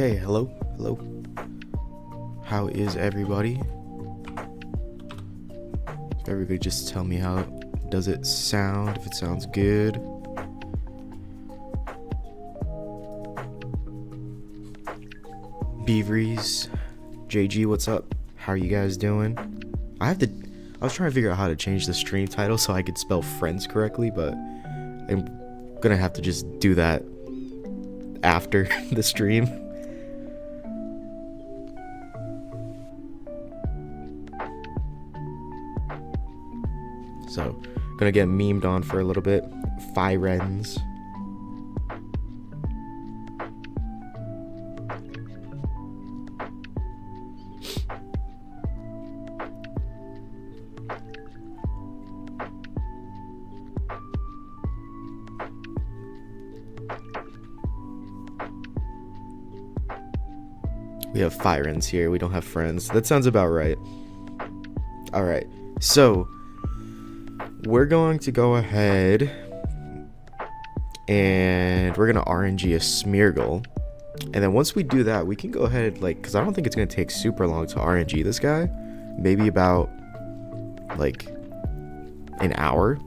Okay, hello. How is everybody? Everybody just tell me how does it sound, if it sounds good. Beaveries, JG, what's up? How are you guys doing? I was trying to figure out how to change the stream title so I could spell friends correctly, but I'm gonna have to just do that after the stream. So, gonna get memed on for a little bit. Firens. We have Firens here. We don't have friends. That sounds about right. Alright, so we're going to go ahead and we're going to RNG a Smeargle. And then once we do that, we can go ahead, because I don't think it's going to take super long to RNG this guy. Maybe about, an hour.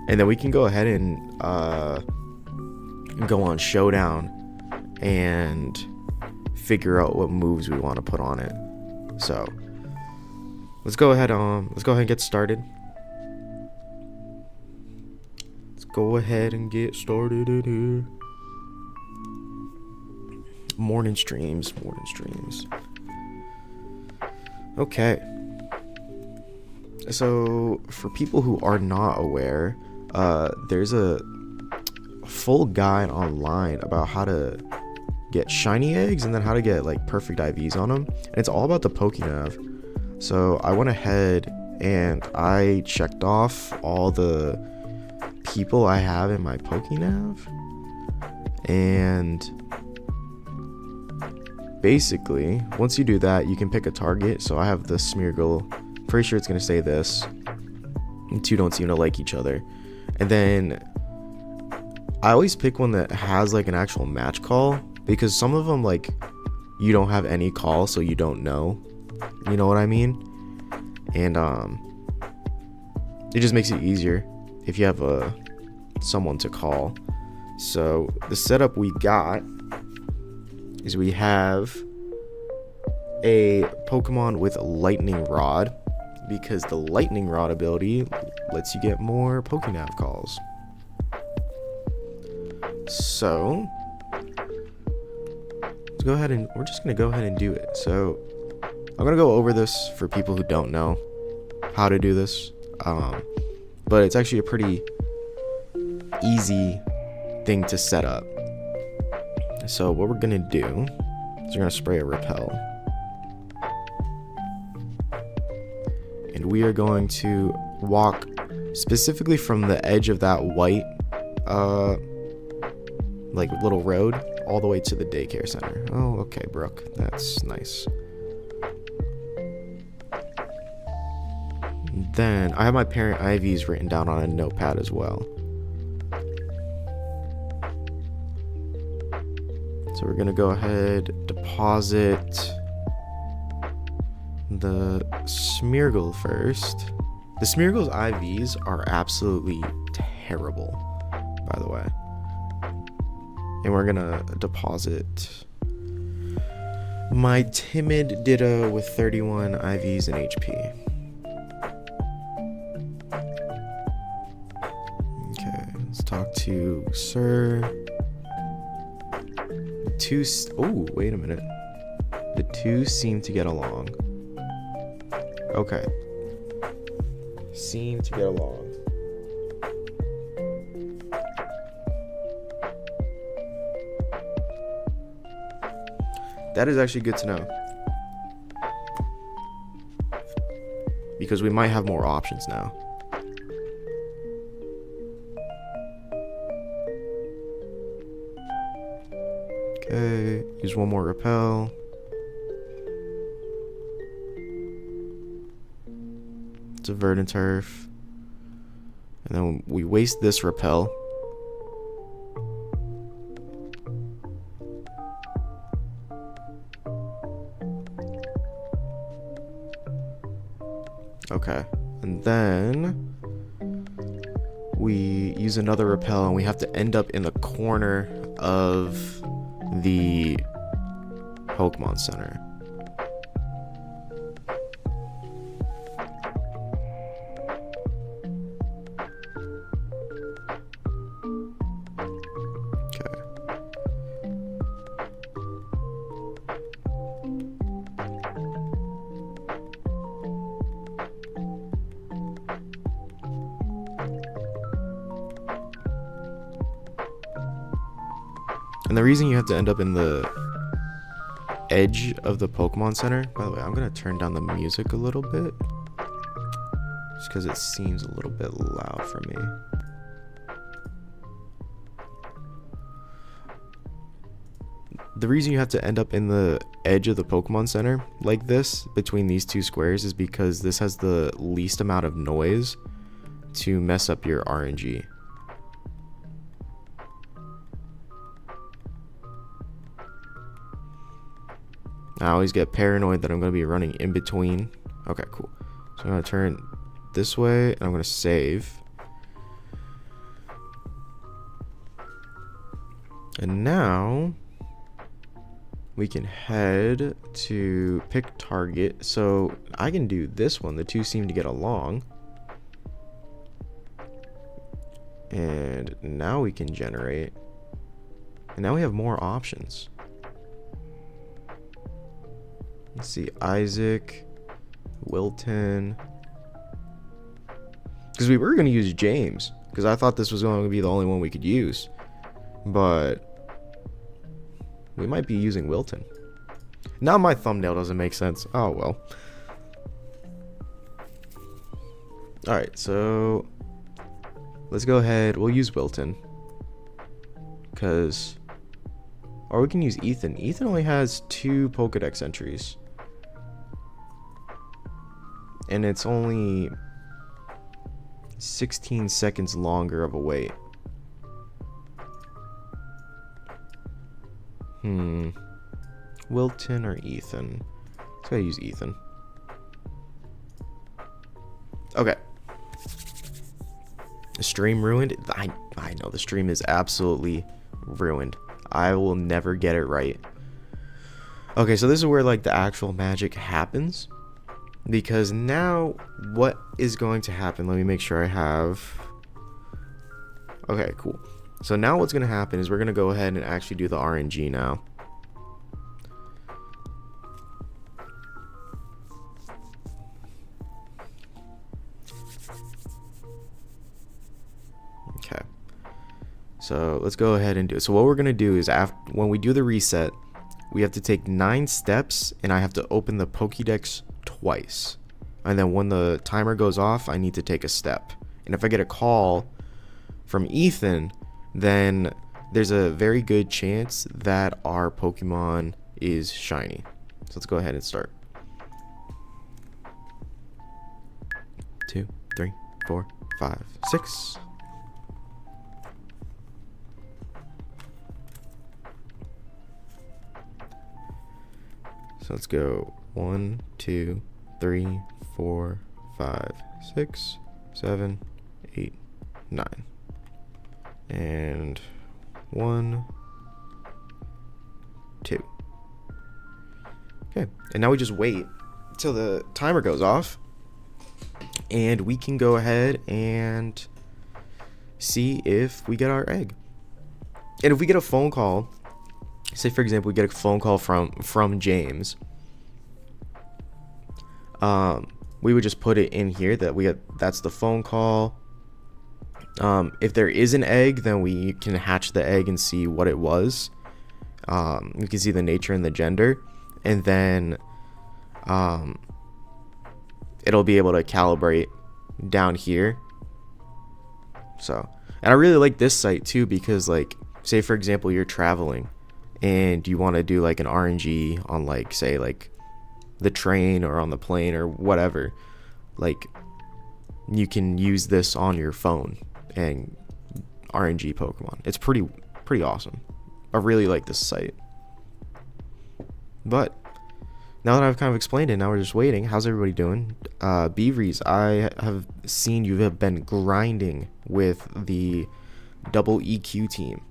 And then we can go ahead and go on Showdown and figure out what moves we want to put on it. So, let's go ahead and get started. Go ahead and get started in here. Morning streams. Okay. So, for people who are not aware, there's a full guide online about how to get shiny eggs and then how to get perfect IVs on them. And it's all about the Pokénav. So, I went ahead and I checked off all the people I have in my Pokénav, and basically once you do that, you can pick a target. So I have the Smeargle. Pretty sure it's gonna say this. And two don't seem to like each other. And then I always pick one that has an actual match call, because some of them you don't have any call, so you don't know. You know what I mean? And it just makes it easier if you have someone to call. So the setup we got is we have a Pokemon with Lightning Rod, because the Lightning Rod ability lets you get more Pokénav calls. So we're just gonna go ahead and do it. So I'm gonna go over this for people who don't know how to do this. But it's actually a pretty easy thing to set up. So what we're gonna do is we're gonna spray a repel, and we are going to walk specifically from the edge of that white little road all the way to the daycare center. Oh, okay, Brooke, that's nice. Then I have my parent IVs written down on a notepad as well. So we're gonna go ahead, deposit the Smeargle first. The Smeargle's IVs are absolutely terrible, by the way. And we're gonna deposit my timid Ditto with 31 IVs and HP. Let's talk to Sir. Oh, wait a minute. The two seem to get along. Okay. Seem to get along. That is actually good to know, because we might have more options now. Okay, use one more repel. It's a Verdant Turf. And then we waste this repel. Okay, and then we use another repel, and we have to end up in the corner of the Pokemon Center. And the reason you have to end up in the edge of the Pokemon Center, by the way, I'm going to turn down the music a little bit, just because it seems a little bit loud for me. The reason you have to end up in the edge of the Pokemon Center like this, between these two squares, is because this has the least amount of noise to mess up your RNG. I always get paranoid that I'm going to be running in between. Okay, cool. So I'm going to turn this way, and I'm going to save. And now we can head to pick target. So I can do this one. The two seem to get along. And now we can generate. And now we have more options. Let's see, Isaac, Wilton. Because we were going to use James, because I thought this was going to be the only one we could use. But we might be using Wilton. Now my thumbnail doesn't make sense. Oh, well. Alright, so let's go ahead. We'll use Wilton. Because... Or we can use Ethan. Ethan only has 2 Pokedex entries. And it's only 16 seconds longer of a wait. Wilton or Ethan? Let's go use Ethan. Okay. The stream ruined? I know the stream is absolutely ruined. I will never get it right. Okay, so this is where like the actual magic happens. Because now what is going to happen? Let me make sure I have... Okay, cool. So now what's going to happen is we're going to go ahead and actually do the RNG now. Okay. So let's go ahead and do it. So what we're going to do is when we do the reset, we have to take 9 steps, and I have to open the Pokédex twice. And then when the timer goes off, I need to take a step. And if I get a call from Ethan, then there's a very good chance that our Pokemon is shiny. So let's go ahead and start. 2, 3, 4, 5, 6. So let's go 1, 2, 3, 4, 5, 6, 7, 8, 9. And 1, 2. Okay, and now we just wait till the timer goes off, and we can go ahead and see if we get our egg. And if we get a phone call, say for example we get a phone call from James, we would just put it in here that that's the phone call. If there is an egg, then we can hatch the egg and see what it was. You can see the nature and the gender, and then it'll be able to calibrate down here. So, and I really like this site too, because like, say for example you're traveling and you want to do like an RNG on like, say like the train or on the plane or whatever, like you can use this on your phone and RNG Pokemon. It's pretty awesome. I really like this site. But Now that I've kind of explained it, now we're just waiting. How's everybody doing? Beavries, I have seen you have been grinding with the double EQ team.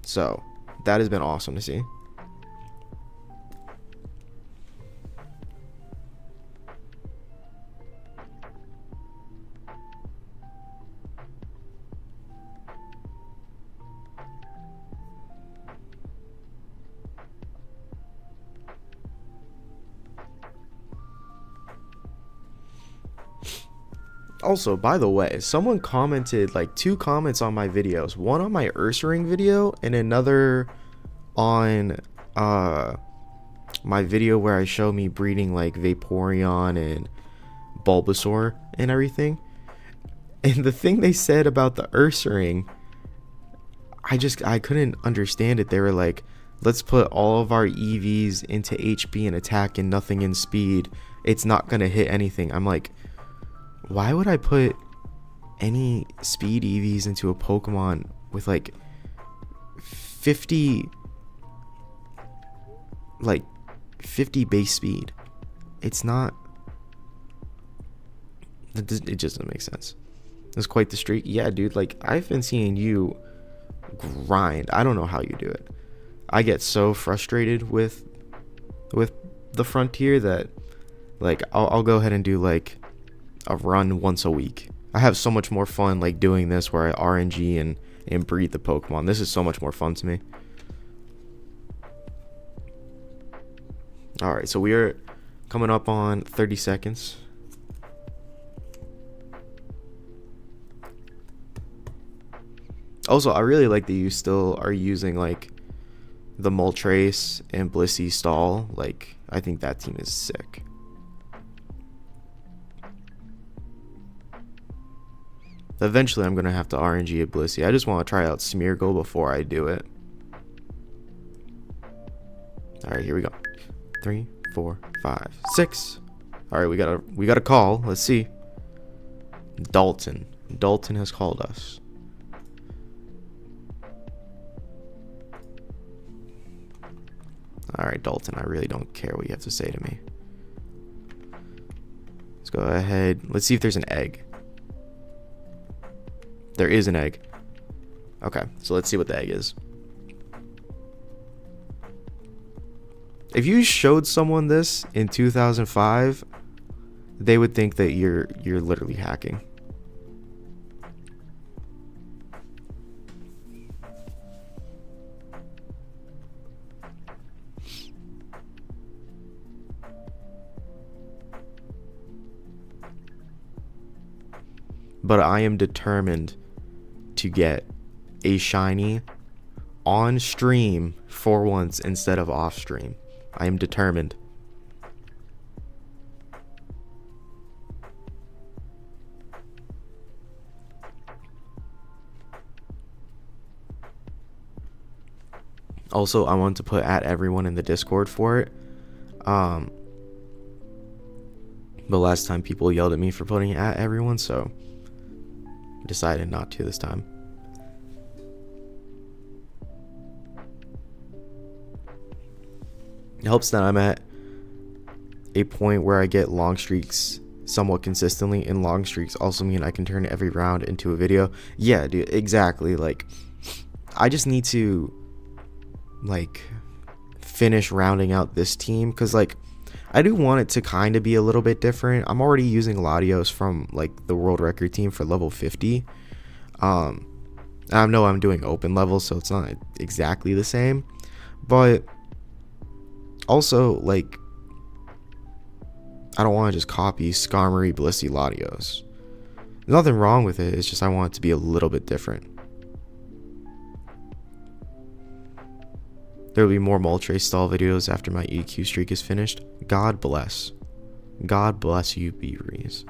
So, that has been awesome to see. Also, by the way, someone commented like 2 comments on my videos. One on my Ursaring video and another on my video where I show me breeding like Vaporeon and Bulbasaur and everything. And the thing they said about the Ursaring, I couldn't understand it. They were like, let's put all of our EVs into HP and attack and nothing in speed. It's not gonna hit anything. I'm like, why would I put any speed EVs into a Pokemon with like 50 base speed? It's not, it just doesn't make sense. It's quite the streak. Yeah, dude, like I've been seeing you grind. I don't know how you do it. I get so frustrated with the Frontier that like I'll go ahead and do like a run once a week. I have so much more fun like doing this where I RNG and breed the Pokemon. This is so much more fun to me. Alright, so we are coming up on 30 seconds. Also, I really like that you still are using like the Moltres and Blissey stall. Like, I think that team is sick. Eventually, I'm going to have to RNG a Blissey. I just want to try out Smeargle before I do it. Alright, here we go. 3, 4, 5, 6. Alright, we got a call. Let's see. Dalton. Dalton has called us. Alright, Dalton, I really don't care what you have to say to me. Let's go ahead. Let's see if there's an egg. There is an egg. Okay, so let's see what the egg is. If you showed someone this in 2005, they would think that you're literally hacking. But I am determined to get a shiny on stream for once instead of off stream. I am determined. Also, I want to put at everyone in the Discord for it. But last time people yelled at me for putting at everyone, so I decided not to this time. It helps that I'm at a point where I get long streaks somewhat consistently, and long streaks also mean I can turn every round into a video. Yeah, dude, exactly. Like, I just need to like finish rounding out this team, because like I do want it to kind of be a little bit different. I'm already using Latios from like the world record team for level 50. I know I'm doing open levels, so it's not exactly the same, but also like I don't want to just copy Skarmory, Blissey, Latios. There's nothing wrong with it, it's just I want it to be a little bit different. There will be more Moltres stall videos after my EQ streak is finished. God bless. God bless you, Beavries.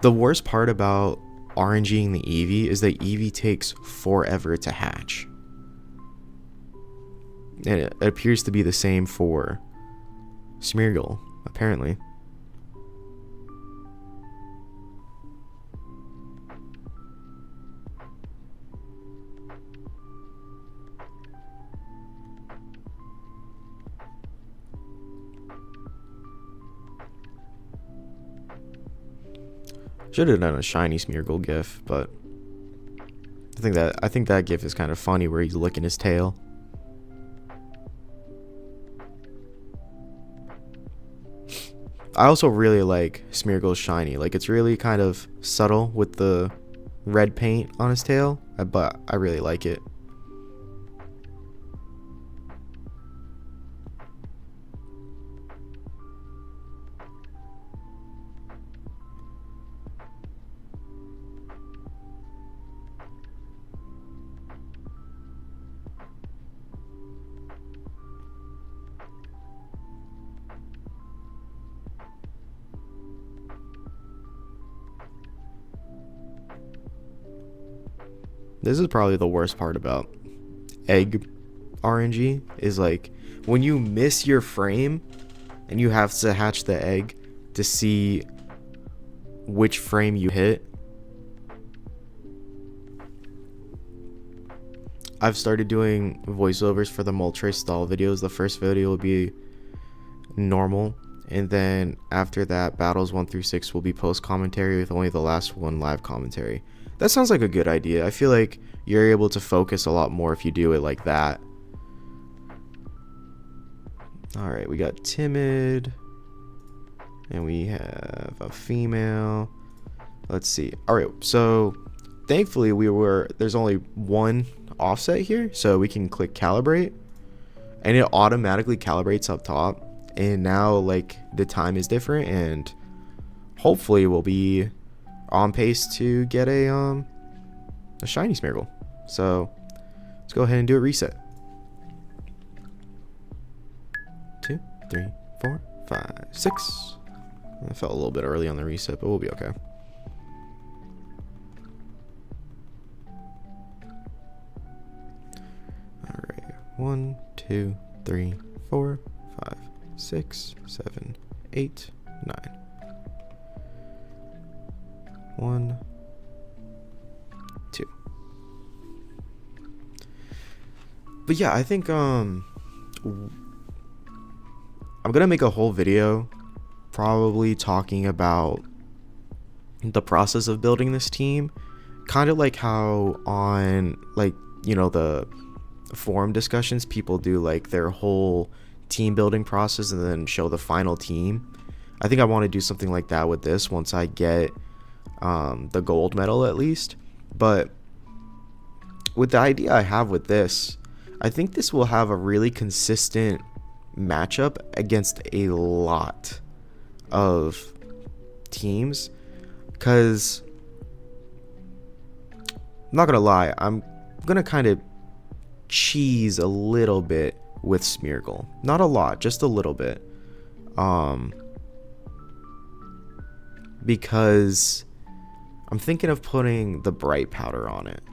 The worst part about RNGing the Eevee is that Eevee takes forever to hatch. And it appears to be the same for Smeargle, apparently. Should have done a shiny Smeargle gif, but I think that gif is kind of funny where he's licking his tail. I also really like Smeargle's shiny. Like, it's really kind of subtle with the red paint on his tail, but I really like it. This is probably the worst part about egg RNG, is like when you miss your frame and you have to hatch the egg to see which frame you hit. I've started doing voiceovers for the Moltres stall videos. The first video will be normal, and then after that, battles 1 through 6 will be post commentary, with only the last one live commentary. That sounds like a good idea. I feel like you're able to focus a lot more if you do it like that. Alright, we got timid. And we have a female. Let's see. Alright, so thankfully there's only one offset here, so we can click calibrate. And it automatically calibrates up top. And now, like, the time is different, and hopefully we'll be on pace to get a shiny Smeargle. So let's go ahead and do a reset. 2, 3, 4, 5, 6. I felt a little bit early on the reset, but we'll be okay. Alright, 1, 2, 3, 4, 5, 6, 7, 8, 9. 1, 2. But yeah, I think I'm gonna make a whole video probably talking about the process of building this team, kind of like how on, like, you know, the forum discussions, people do like their whole team building process and then show the final team. I think I want to do something like that with this once I get the gold medal at least. But with the idea I have with this, I think this will have a really consistent matchup against a lot of teams, because I'm not gonna lie, I'm gonna kind of cheese a little bit with Smeargle. Not a lot, just a little bit, because I'm thinking of putting the bright powder on it,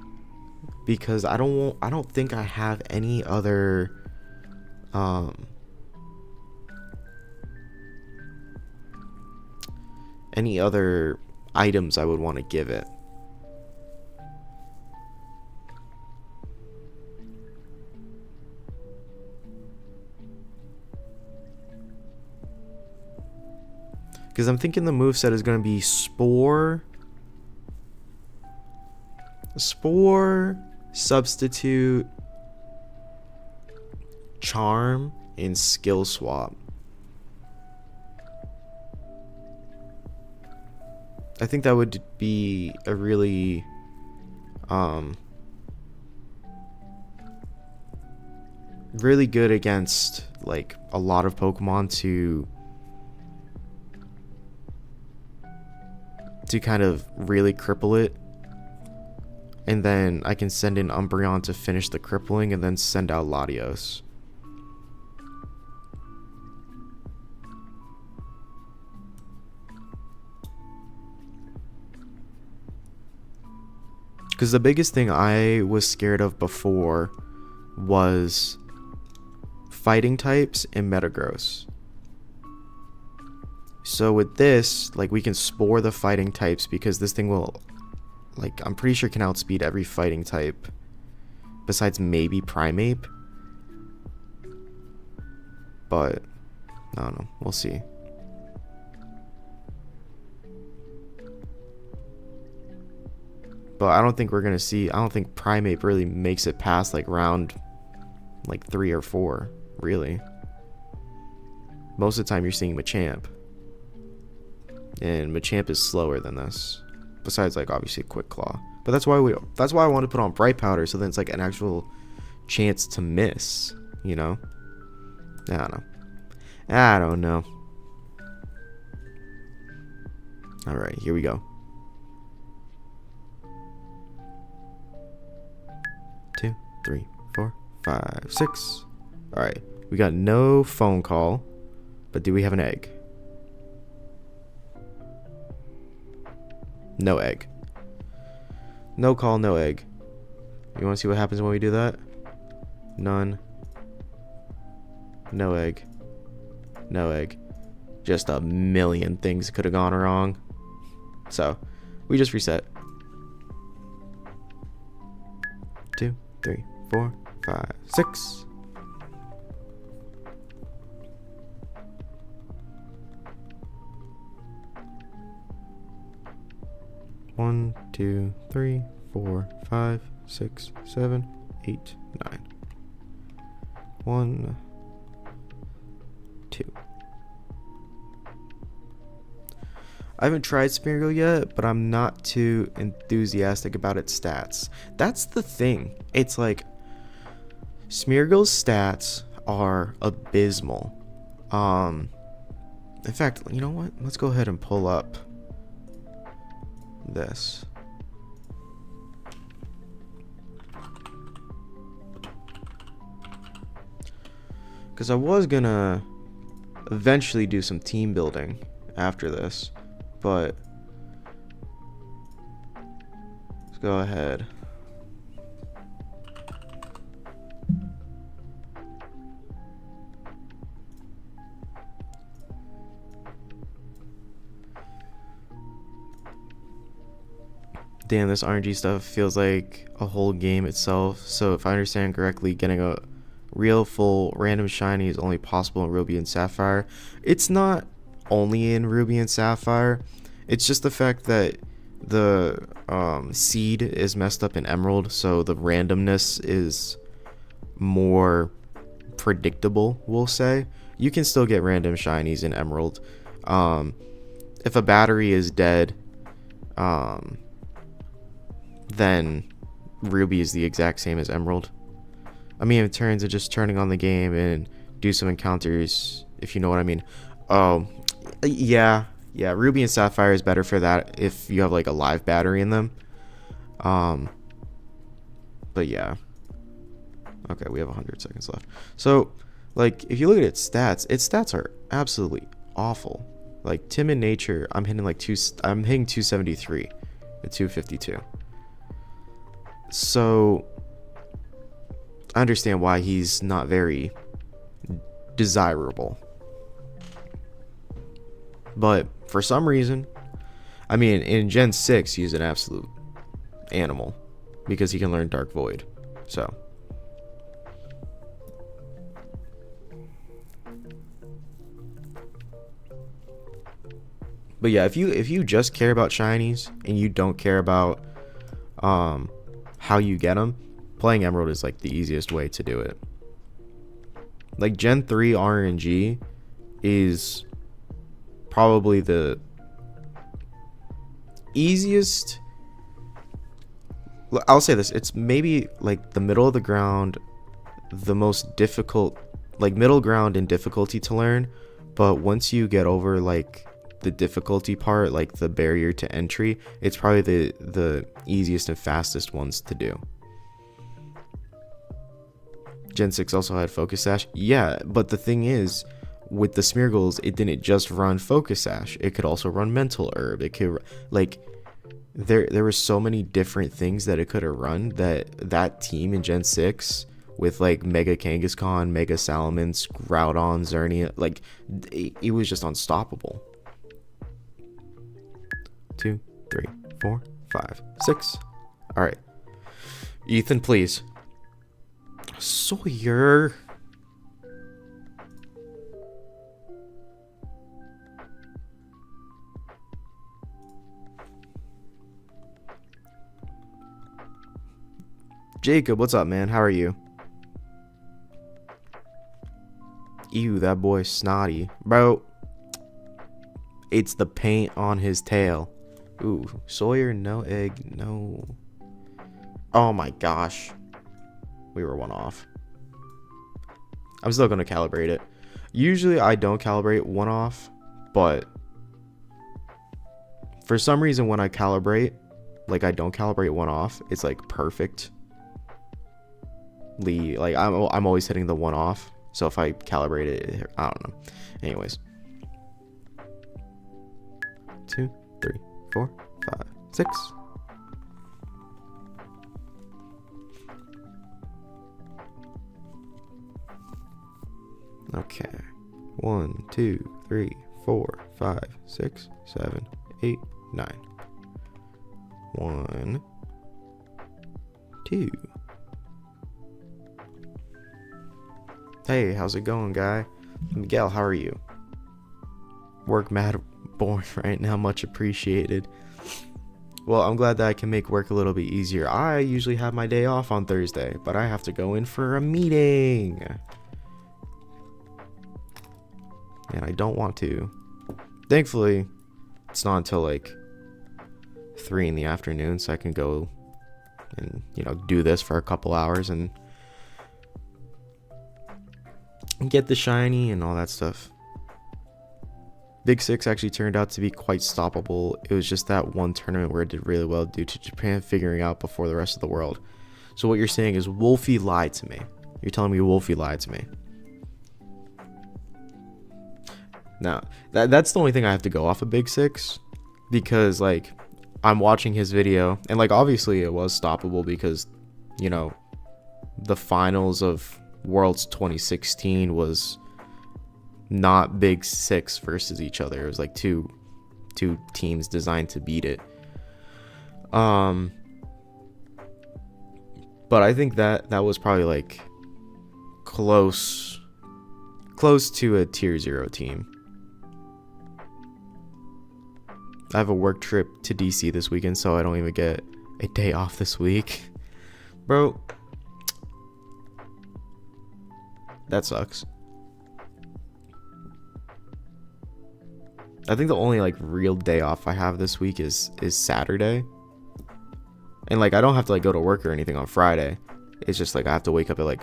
because I don't think I have any other items I would want to give it. Because I'm thinking the moveset is going to be Spore, Substitute, Charm, and Skill Swap. I think that would be a really really good against like a lot of Pokemon to kind of really cripple it. And then I can send in Umbreon to finish the crippling and then send out Latios. Because the biggest thing I was scared of before was fighting types and Metagross. So with this, like, we can spore the fighting types, because this thing will, like, I'm pretty sure can outspeed every fighting type besides maybe Primeape. But I don't know, we'll see. But I don't think we're gonna see. I don't think Primeape really makes it past like round, like 3 or 4. Really. Most of the time, you're seeing Machamp, and Machamp is slower than this. Besides, like obviously Quick Claw. But that's why I want to put on Bright Powder, so then it's like an actual chance to miss. You know. I don't know. I don't know. All right, here we go. 2, 3, 4, 5, 6. All right, we got no phone call, but do we have an egg? No egg. No call, no egg. You want to see what happens when we do that? None. No egg. No egg. Just a million things could have gone wrong. So, we just reset. 2, 3, 4, 5, 6. One, 2, 3, 4, 5, 6, 7, 8, 9. 1, 2. I haven't tried Smeargle yet, but I'm not too enthusiastic about its stats. That's the thing. It's like Smeargle's stats are abysmal. In fact, you know what? Let's go ahead and pull up this. Because I was gonna eventually do some team building after this, but let's go ahead. Damn, this RNG stuff feels like a whole game itself. So if I understand correctly, getting a real full random shiny is only possible in Ruby and Sapphire. It's not only in Ruby and Sapphire. It's just the fact that the seed is messed up in Emerald, so the randomness is more predictable, we'll say. You can still get random shinies in Emerald. If a battery is dead, then Ruby is the exact same as Emerald. I mean, in terms of just turning on the game and do some encounters, if you know what I mean. Yeah, Ruby and Sapphire is better for that if you have like a live battery in them. But yeah. Okay, we have 100 seconds left. So, like, if you look at its stats are absolutely awful. Like, Timid Nature, I'm hitting 273 at 252. So, I understand why he's not very desirable. But for some reason, I mean, in Gen 6, he's an absolute animal because he can learn Dark Void. So, but yeah, if you just care about shinies and you don't care about how you get them, playing Emerald is like the easiest way to do it. Like Gen 3 RNG is probably the easiest. I'll say this, it's maybe like the middle of the ground, the most difficult, like middle ground in difficulty to learn. But once you get over like the difficulty part, like the barrier to entry, it's probably the easiest and fastest ones to do. Gen 6 also had Focus Sash. Yeah, but the thing is, with the Smeargles, it didn't just run Focus Sash. It could also run Mental Herb. It could, like, there were so many different things that it could have run that team in Gen 6 with, like, Mega Kangaskhan, Mega Salamence, Groudon, Xerneas, like, it was just unstoppable. 2, 3, 4, 5, 6. All right. Ethan, please. Sawyer. Jacob, what's up, man? How are you? Ew, that boy's snotty. Bro, it's the paint on his tail. Ooh, Sawyer, no egg, no. Oh my gosh. We were one off. I'm still going to calibrate it. Usually I don't calibrate one off, but for some reason when I calibrate, like I don't calibrate one off, it's like perfect. Like I'm always hitting the one off. So if I calibrate it, I don't know. Anyways. 2, 3, 4, 5, 6. Okay. 1, 2, 3, 4, 5, 6, 7, 8, 9. 1, 2. Hey, how's it going, guy? Miguel, how are you? Work mad boring right now, much appreciated. Well, I'm glad that I can make work a little bit easier. I usually have my day off on Thursday, but I have to go in for a meeting. And I don't want to. Thankfully, it's not until like 3 in the afternoon, so I can go and, you know, do this for a couple hours and get the shiny and all that stuff. Big Six actually turned out to be quite stoppable. It was just that one tournament where it did really well due to Japan figuring out before the rest of the world. So what you're saying is Wolfie lied to me. You're telling me Wolfie lied to me. Now, that's the only thing I have to go off of Big Six, because like I'm watching his video and like obviously it was stoppable because, you know, the finals of Worlds 2016 was not Big Six versus each other. It was like two teams designed to beat it. But I think that was probably like close to a tier 0 team. I have a work trip to DC this weekend, so I don't even get a day off this week. Bro, that sucks. I think the only like real day off I have this week is Saturday. And like I don't have to like go to work or anything on Friday. It's just like I have to wake up at like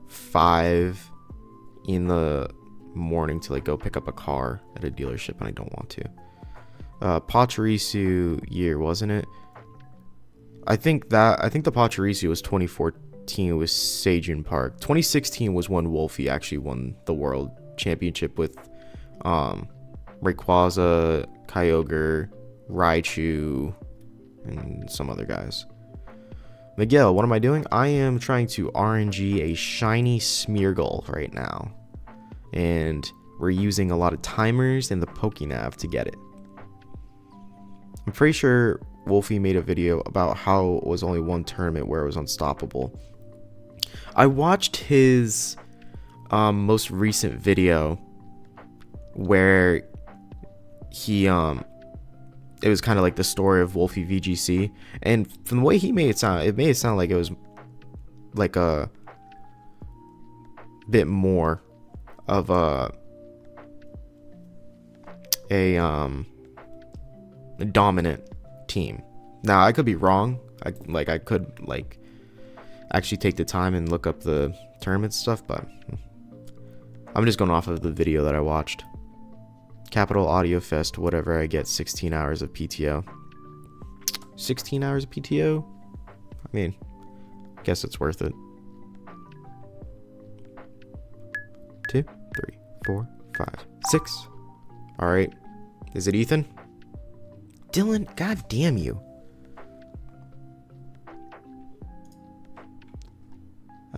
5 in the morning to like go pick up a car at a dealership, and I don't want to. Pachirisu year, wasn't it? I think the Pachirisu was 2014 with Seijun Park. 2016 was when Wolfie actually won the world championship with Rayquaza, Kyogre, Raichu, and some other guys. Miguel, what am I doing? I am trying to RNG a shiny Smeargle right now. And we're using a lot of timers and the Pokénav to get it. I'm pretty sure Wolfie made a video about how it was only one tournament where it was unstoppable. I watched his most recent video where he it was kind of like the story of Wolfie VGC, and from the way he made it sound like it was like a bit more of a dominant team. Now I could be wrong. I could like actually take the time and look up the tournament stuff, but I'm just going off of the video that I watched. Capital Audio Fest, whatever, I get 16 hours of PTO. 16 hours of PTO? I mean, I guess it's worth it. 2, 3, 4, 5, 6. All right. Is it Ethan? Dylan, god damn you.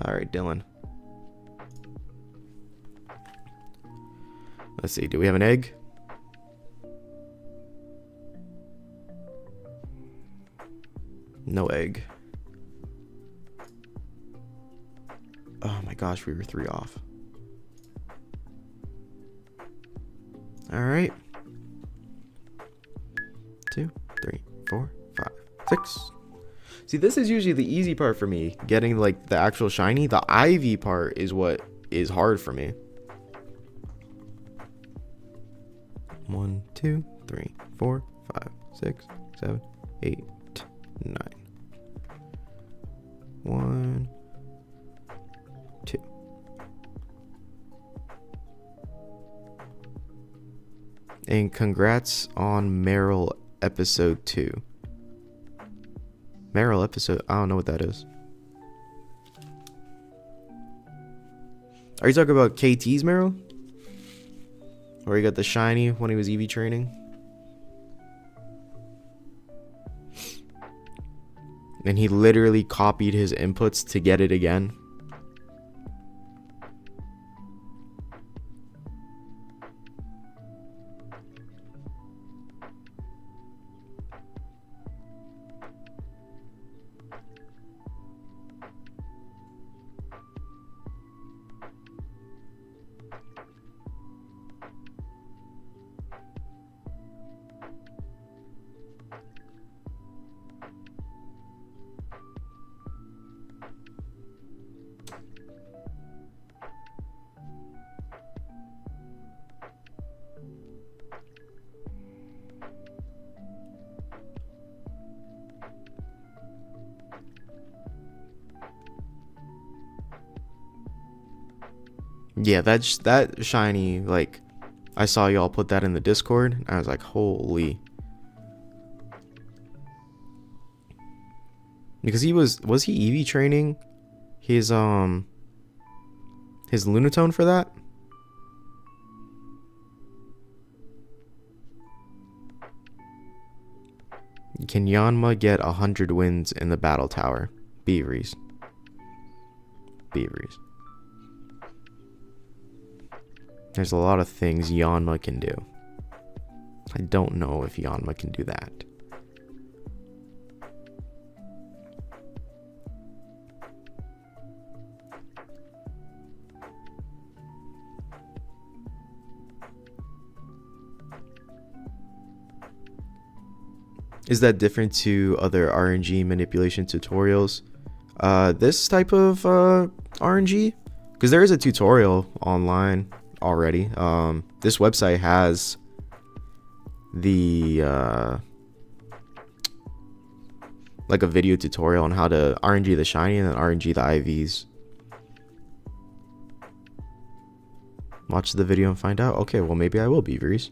All right, Dylan. Let's see. Do we have an egg? No egg. Oh my gosh, we were 3 off. All right. 2, 3, 4, 5, 6. See, this is usually the easy part for me. Getting like the actual shiny. The IV part is what is hard for me. 1, 2, 3, 4, 5, 6, 7, 8, 9. 1, 2. And congrats on Meryl episode 2. Meryl episode, I don't know what that is. Are you talking about KT's Meryl? Or he got the shiny when he was EV training? And he literally copied his inputs to get it again. Yeah, that shiny, like, I saw y'all put that in the Discord, and I was like, holy. Because he was he EV training his Lunatone for that? Can Yanma get 100 wins in the battle tower? Beaveries. There's a lot of things Yanma can do. I don't know if Yanma can do that. Is that different to other RNG manipulation tutorials? This type of RNG? Because there is a tutorial online already. This website has the like a video tutorial on how to RNG the shiny and then RNG the IVs. Watch the video and find out. Okay, well maybe I will, Beaveries.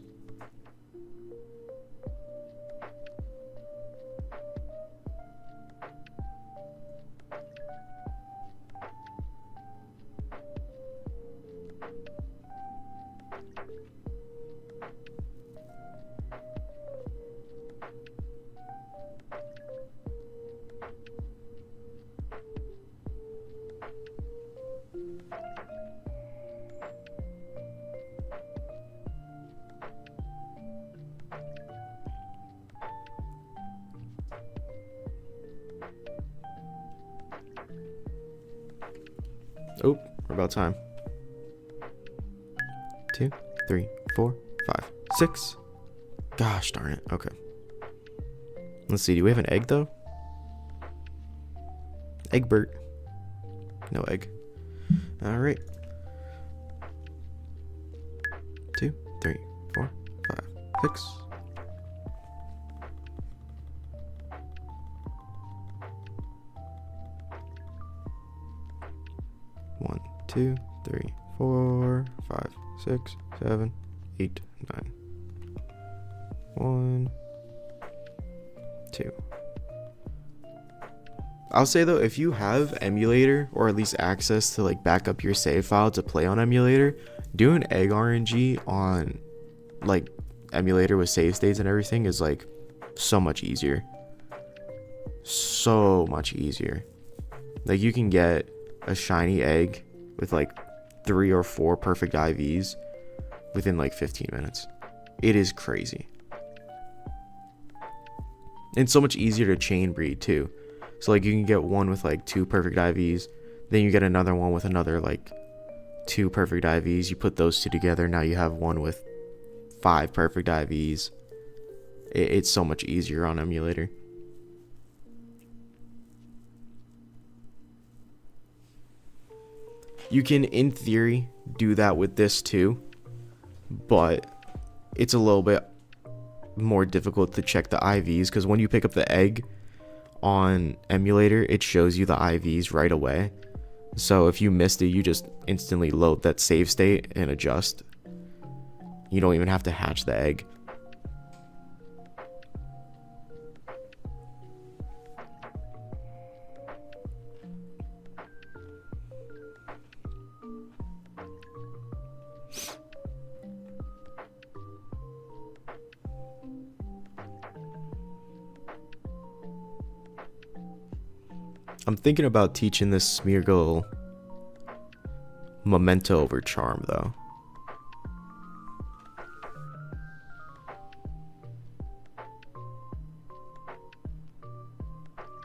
Oh, we're about time. 2, 3, 4, 5, 6. Gosh darn it. Okay. Let's see. Do we have an egg though? Egbert. No egg. All right. 2, 3, 4, 5, 6. 1, 2, 3, 4, 5, 6, 7, 8, 9. 1, 2. I'll say though, if you have emulator or at least access to like back up your save file to play on emulator, doing egg RNG on like emulator with save states and everything is like so much easier. So much easier. Like you can get a shiny egg with like 3 or 4 perfect IVs within like 15 minutes. It is crazy. And so much easier to chain breed too. So like you can get one with like 2 perfect IVs, then you get another one with another like 2 perfect IVs. You put those 2 together, now you have one with 5 perfect IVs. It's so much easier on emulator. You can, in theory, do that with this too, but it's a little bit more difficult to check the IVs because when you pick up the egg on emulator, it shows you the IVs right away. So if you missed it, you just instantly load that save state and adjust. You don't even have to hatch the egg. I'm thinking about teaching this Smeargle Memento over Charm, though.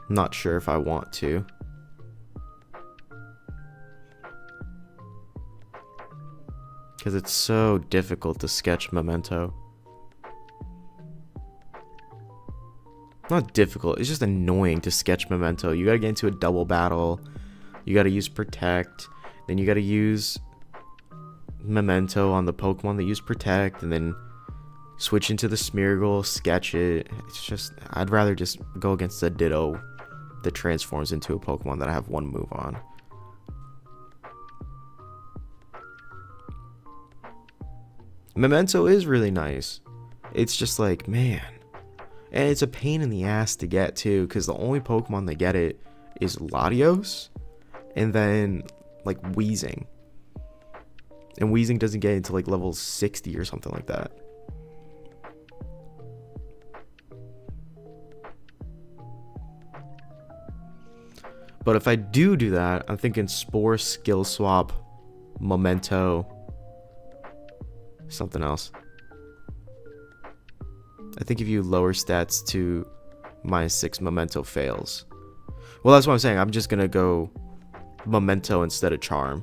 Not sure if I want to. Because it's so difficult to sketch Memento. Not difficult, it's just annoying to sketch Memento. You gotta get into a double battle, you gotta use Protect, then you gotta use Memento on the Pokemon that use Protect, and then switch into the Smeargle, sketch it. It's just, I'd rather just go against the Ditto that transforms into a Pokemon that I have one move on. Memento is really nice. It's just like, man. And it's a pain in the ass to get too, because the only Pokemon that get it is Latios, and then like Weezing. And Weezing doesn't get into like level 60 or something like that. But if I do that, I'm thinking Spore, Skill Swap, Memento, something else. I think if you lower stats to -6, Memento fails. Well, that's what I'm saying. I'm just going to go Memento instead of Charm.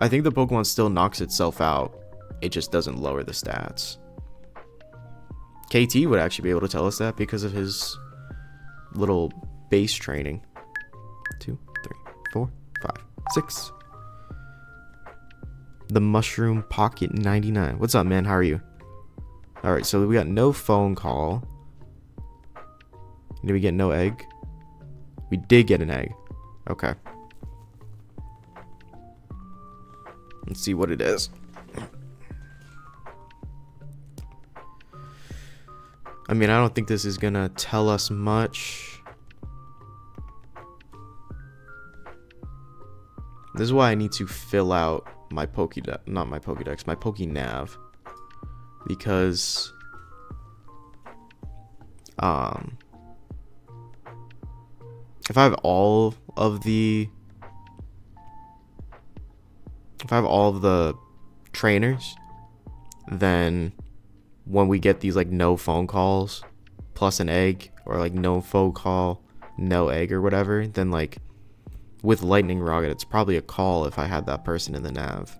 I think the Pokemon still knocks itself out. It just doesn't lower the stats. KT would actually be able to tell us that because of his little base training. 2, 3, 4, 5, 6. The Mushroom Pocket 99. What's up, man? How are you? Alright, so we got no phone call. Did we get no egg? We did get an egg. Okay. Let's see what it is. I mean, I don't think this is gonna tell us much. This is why I need to fill out my Pokédex, not my Pokédex, my Pokénav. Because if I have all of the trainers, then when we get these like no phone calls plus an egg, or like no phone call, no egg or whatever, then like with Lightning Rocket it's probably a call if I had that person in the nav.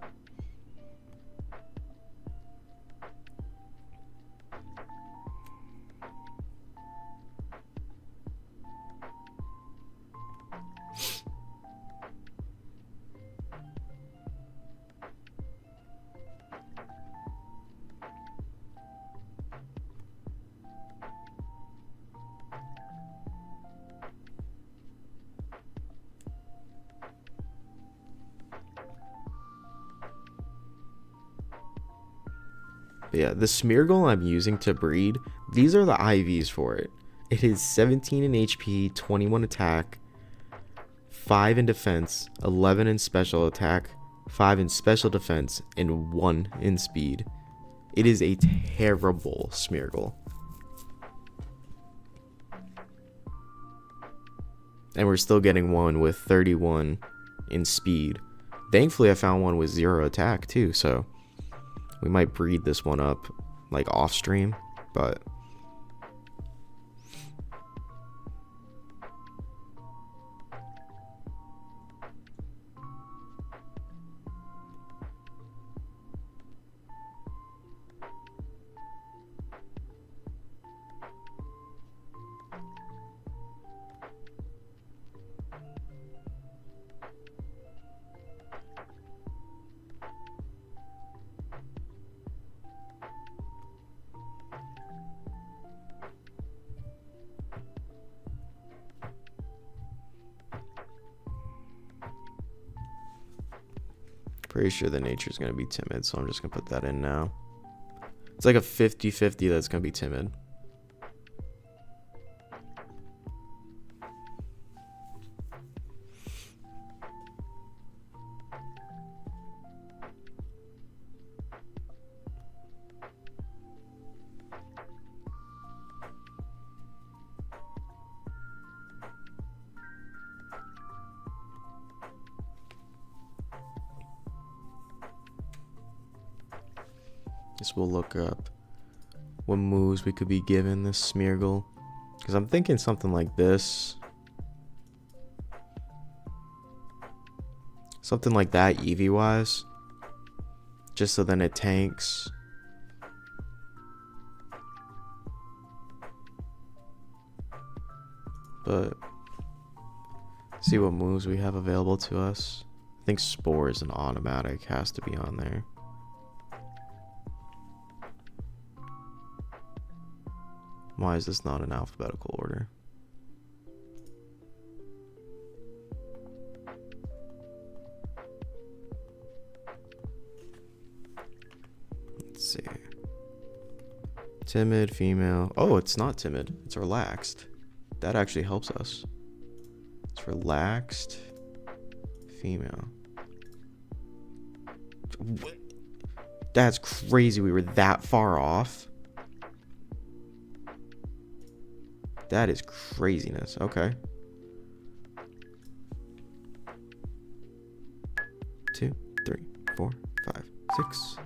But yeah, the Smeargle I'm using to breed, these are the IVs for it. It is 17 in HP, 21 attack, 5 in defense, 11 in special attack, 5 in special defense, and 1 in speed. It is a terrible Smeargle. And we're still getting one with 31 in speed. Thankfully, I found one with 0 attack too, so we might breed this one up like off stream, but Pretty sure the nature's gonna be timid, so I'm just gonna put that in now. It's like a 50-50 that's gonna be timid. Guess we'll look up what moves we could be given this Smeargle. Because I'm thinking something like this. Something like that Eevee wise. Just so then it tanks. But see what moves we have available to us. I think Spore is an automatic, has to be on there. Why is this not in alphabetical order? Let's see. Timid, female. Oh, it's not timid. It's relaxed. That actually helps us. It's relaxed, female. What? That's crazy. We were that far off. That is craziness. Okay. 2, 3, 4, 5, 6.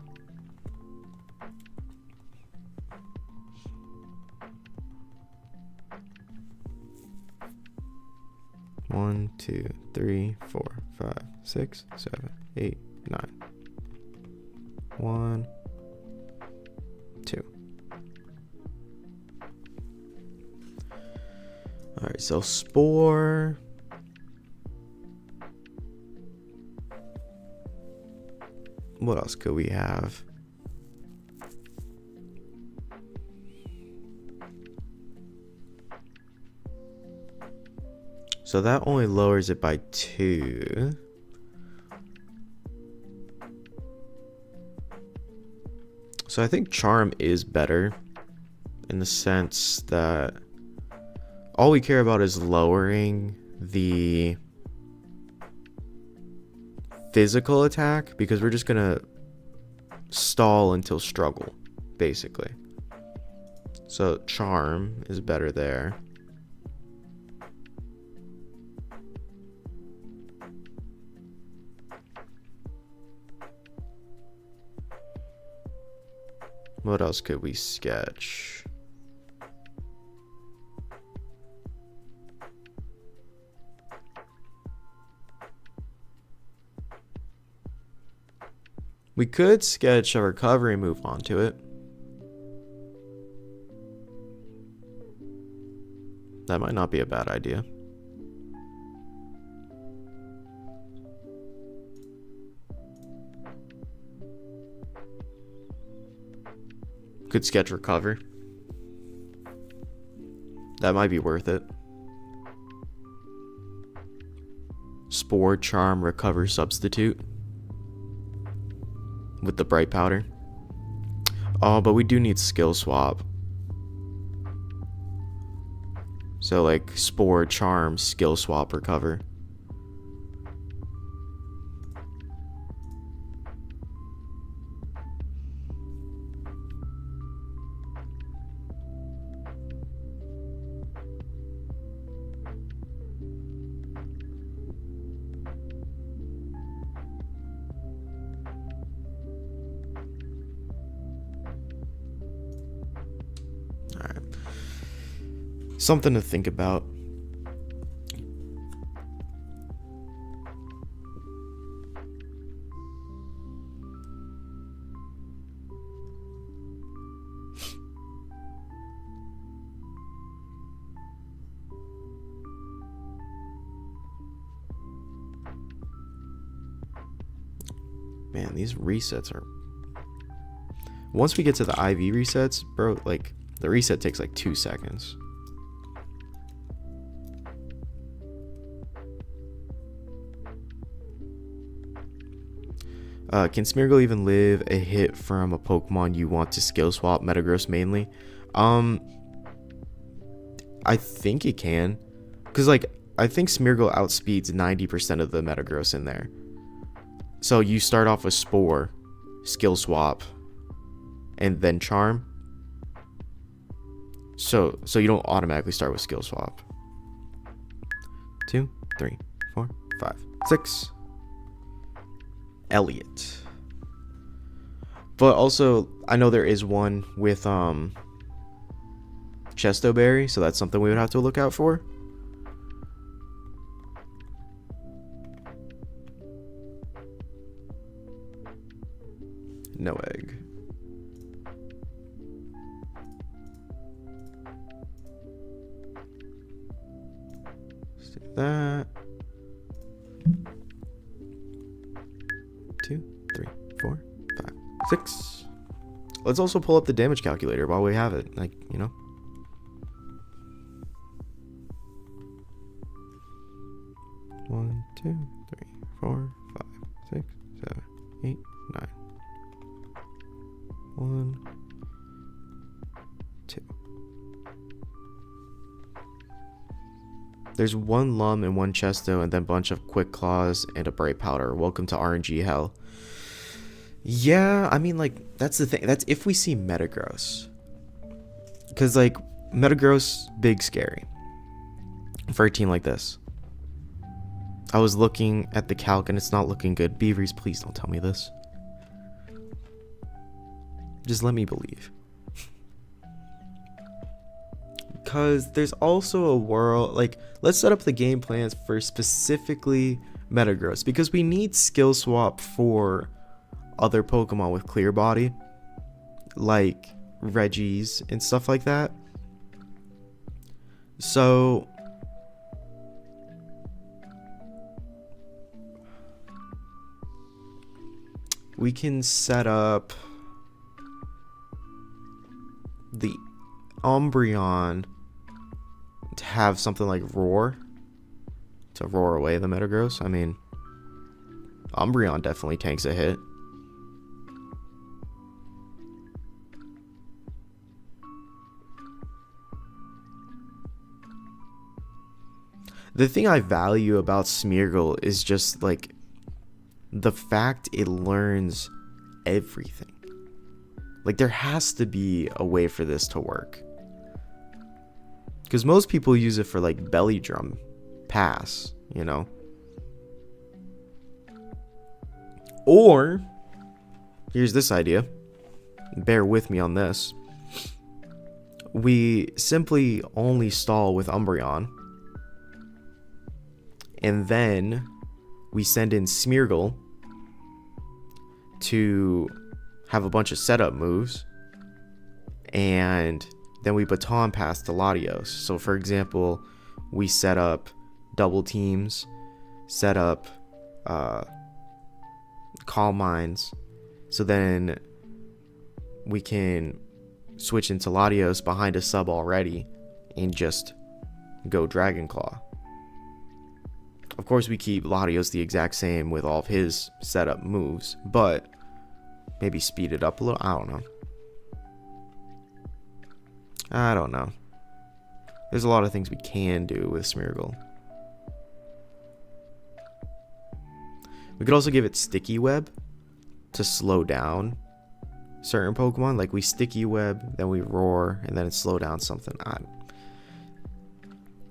One, 2, 3, 4, 5, 6, 7, 8, 9. 1, 2. Alright, so Spore. What else could we have? So that only lowers it by 2. So I think Charm is better in the sense that all we care about is lowering the physical attack because we're just gonna stall until struggle, basically. So Charm is better there. What else could we sketch? We could sketch a recovery move onto it. That might not be a bad idea. Could sketch recover. That might be worth it. Spore, Charm, Recover, Substitute. With the Bright Powder. Oh, but we do need Skill Swap. So like Spore, Charm, Skill Swap, Recover. Something to think about. Man, these resets are... Once we get to the IV resets, bro, like, the reset takes like 2 seconds. Can Smeargle even live a hit from a Pokemon you want to skill swap? Metagross mainly. I think it can. Because, like, I think Smeargle outspeeds 90% of the Metagross in there. So you start off with Spore, skill swap, and then Charm. So you don't automatically start with skill swap. 2, 3, 4, 5, 6. Elliot. But also, I know there is one with Chesto Berry, so that's something we would have to look out for. No egg. Let's do that. 2, 3, 4, 5, 6. Let's also pull up the damage calculator while we have it. Like, you know. One, 2, 3, 4, 5, 6, 7, 8, 9. 1, 2. There's one Lum and one Chesto, and then a bunch of Quick Claws and a Bright Powder. Welcome to RNG hell. Yeah, I mean, like, that's the thing. That's if we see Metagross. Because, like, Metagross, big scary. For a team like this. I was looking at the calc and it's not looking good. Beavers, please don't tell me this. Just let me believe. Because there's also a world, like, let's set up the game plans for specifically Metagross. Because we need skill swap for other Pokemon with clear body. Like Regis and stuff like that. So we can set up the Umbreon to have something like Roar to roar away the Metagross. I mean, Umbreon definitely tanks a hit. The thing I value about Smeargle is just like the fact it learns everything. Like, there has to be a way for this to work. Because most people use it for, like, belly drum pass, you know? Or, here's this idea. Bear with me on this. We simply only stall with Umbreon. And then we send in Smeargle to have a bunch of setup moves, and then we baton pass to Latios. So for example, we set up double teams, set up Calm Minds, so then we can switch into Latios behind a sub already and just go Dragon Claw. Of course, we keep Latios the exact same with all of his setup moves, but maybe speed it up a little. I don't know. There's a lot of things we can do with Smeargle. We could also give it Sticky Web to slow down certain Pokemon. Like, we Sticky Web, then we Roar, and then it slow down something.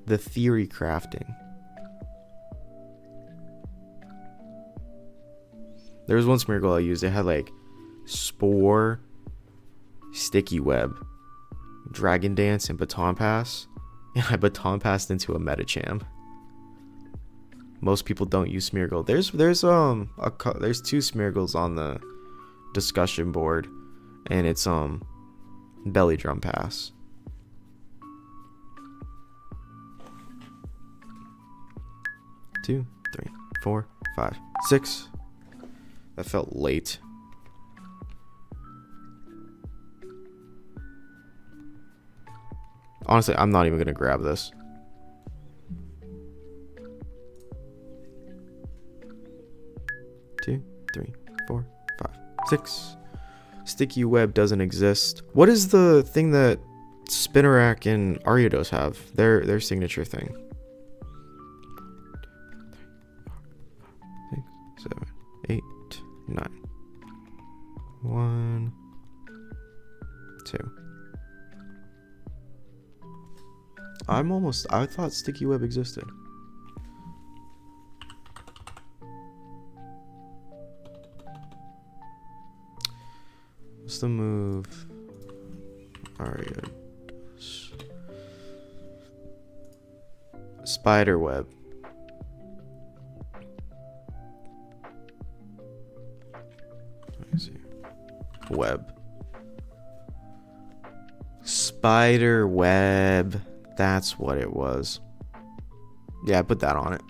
The theory crafting. There was one Smeargle I used. It had like Spore, Sticky Web, Dragon Dance, and Baton Pass. And I Baton Passed into a Medicham. Most people don't use Smeargle. There's two Smeargles on the discussion board, and it's Belly Drum Pass. Two, 3, 4, 5, 6. That felt late. Honestly, I'm not even gonna grab this. Two, 3, 4, 5, 6. Sticky web doesn't exist. What is the thing that Spinarak and Ariados have? Their signature thing. 6, 7, 8, 9. 1, 2. I thought sticky web existed. What's the move? Ariados. Spider web. Let me see. Web. Spider web. That's what it was. Yeah, I put that on it.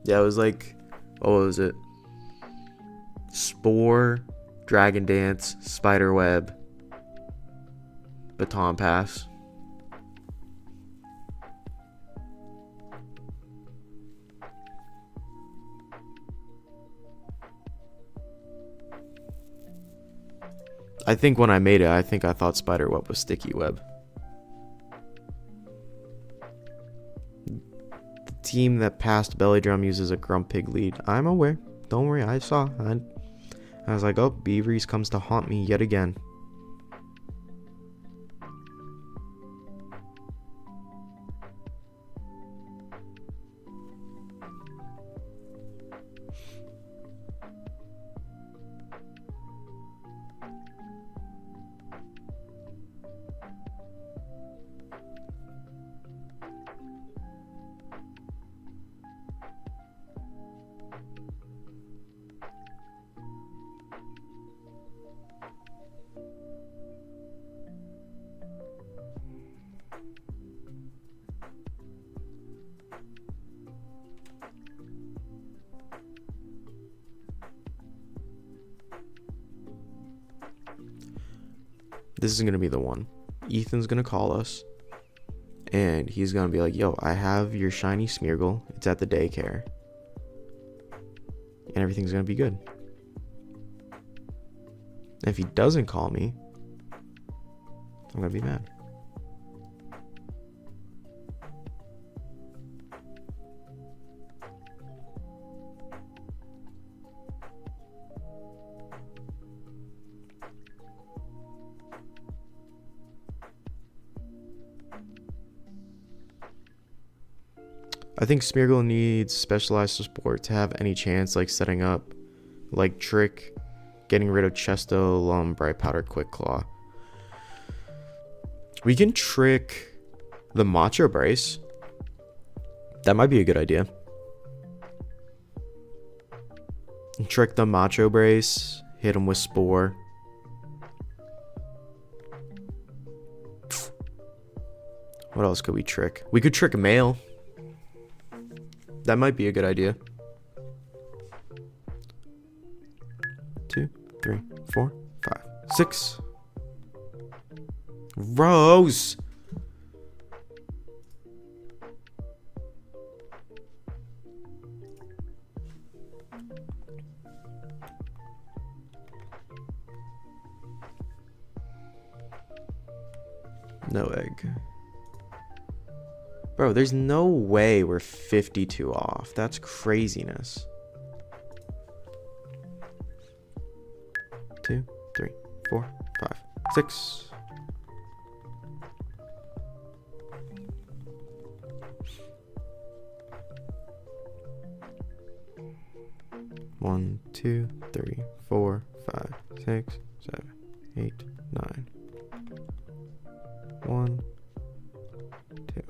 Yeah, it was like, what was it? Spore, Dragon Dance, Spider Web, Baton Pass. I think when I made it, I thought Spider Web was Sticky Web. The team that passed Belly Drum uses a Grumpig lead. I'm aware. Don't worry, I saw. I was like, oh, Beaveries comes to haunt me yet again. This is going to be the one. Ethan's going to call us. And he's going to be like, yo, I have your shiny Smeargle. It's at the daycare. And everything's going to be good. And if he doesn't call me, I'm going to be mad. I think Smeargle needs specialized support to have any chance, like setting up, like Trick, getting rid of Chesto, Bright Powder, Quick Claw. We can trick the Macho Brace. That might be a good idea. Trick the Macho Brace, hit him with Spore. What else could we trick? We could trick Mail. That might be a good idea. 2, 3, 4, 5, 6. Rose! No egg. Bro, there's no way we're 52 off. That's craziness. 2, 3, 4, 5, 6. One, 2, 3, 4, 5, 6, 7, 8, 9. 1, 2.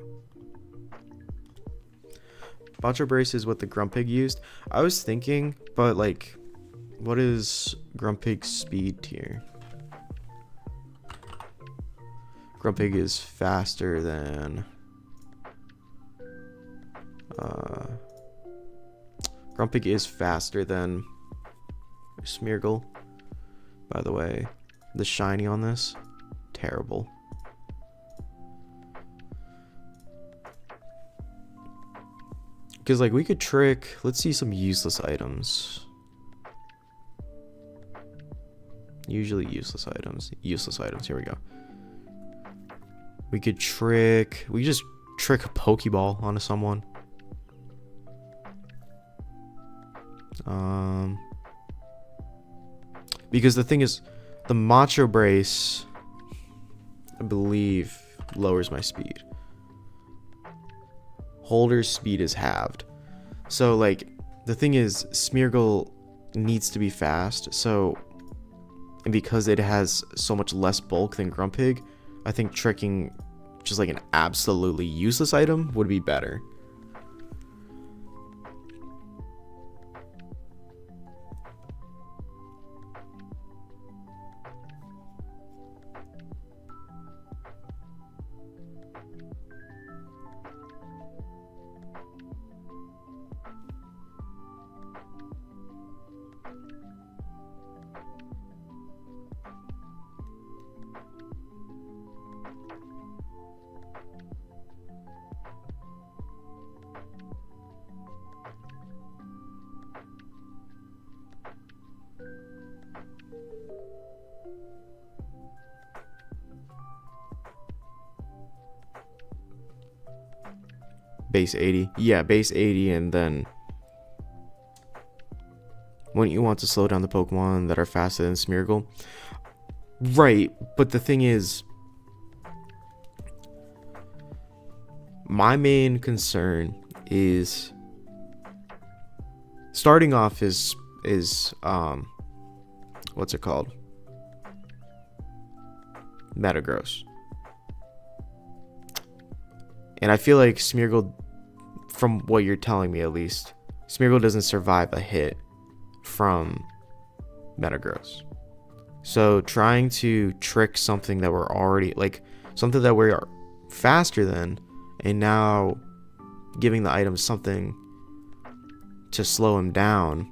Macho Brace is what the Grumpig used. I was thinking, but like, what is Grumpig's speed tier? Grumpig is faster than... Grumpig is faster than Smeargle. By the way, the shiny on this, terrible. Because, like, we could trick... Let's see some useless items. Usually useless items. Useless items. Here we go. We could trick... We just trick a Pokeball onto someone. Because the thing is, the Macho Brace, I believe, lowers my speed. Holder's speed is halved. So, like, the thing is, Smeargle needs to be fast. So, and because it has so much less bulk than Grumpig, I think tricking just like an absolutely useless item would be better. Base 80. Yeah, base 80, and then wouldn't you want to slow down the Pokemon that are faster than Smeargle? Right, but the thing is, my main concern is starting off is what's it called? Metagross. And I feel like Smeargle, from what you're telling me at least, Smeargle doesn't survive a hit from Metagross. So trying to trick something that we're already, like, something that we are faster than, and now giving the item something to slow him down,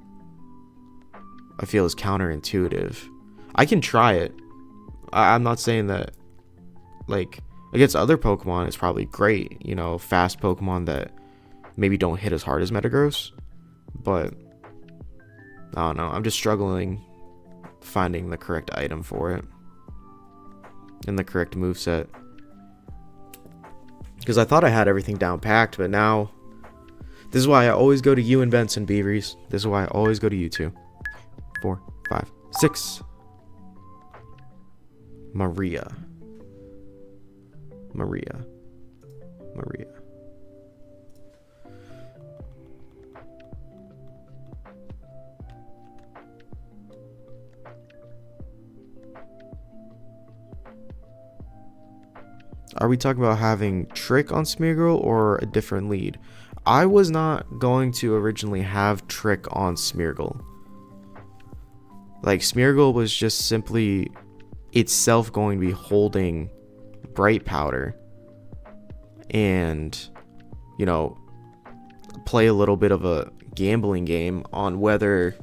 I feel is counterintuitive. I can try it. I'm not saying that, like, against other Pokemon, it's probably great, you know, fast Pokemon that maybe don't hit as hard as Metagross. But, I don't know, I'm just struggling finding the correct item for it. And the correct moveset. Because I thought I had everything down packed, but now... This is why I always go to you and Benson, Beaveries. This is why I always go to you two. 4, 5, 6. Maria. Are we talking about having Trick on Smeargle or a different lead? I was not going to originally have Trick on Smeargle. Like, Smeargle was just simply itself going to be holding Bright Powder and, you know, play a little bit of a gambling game on whether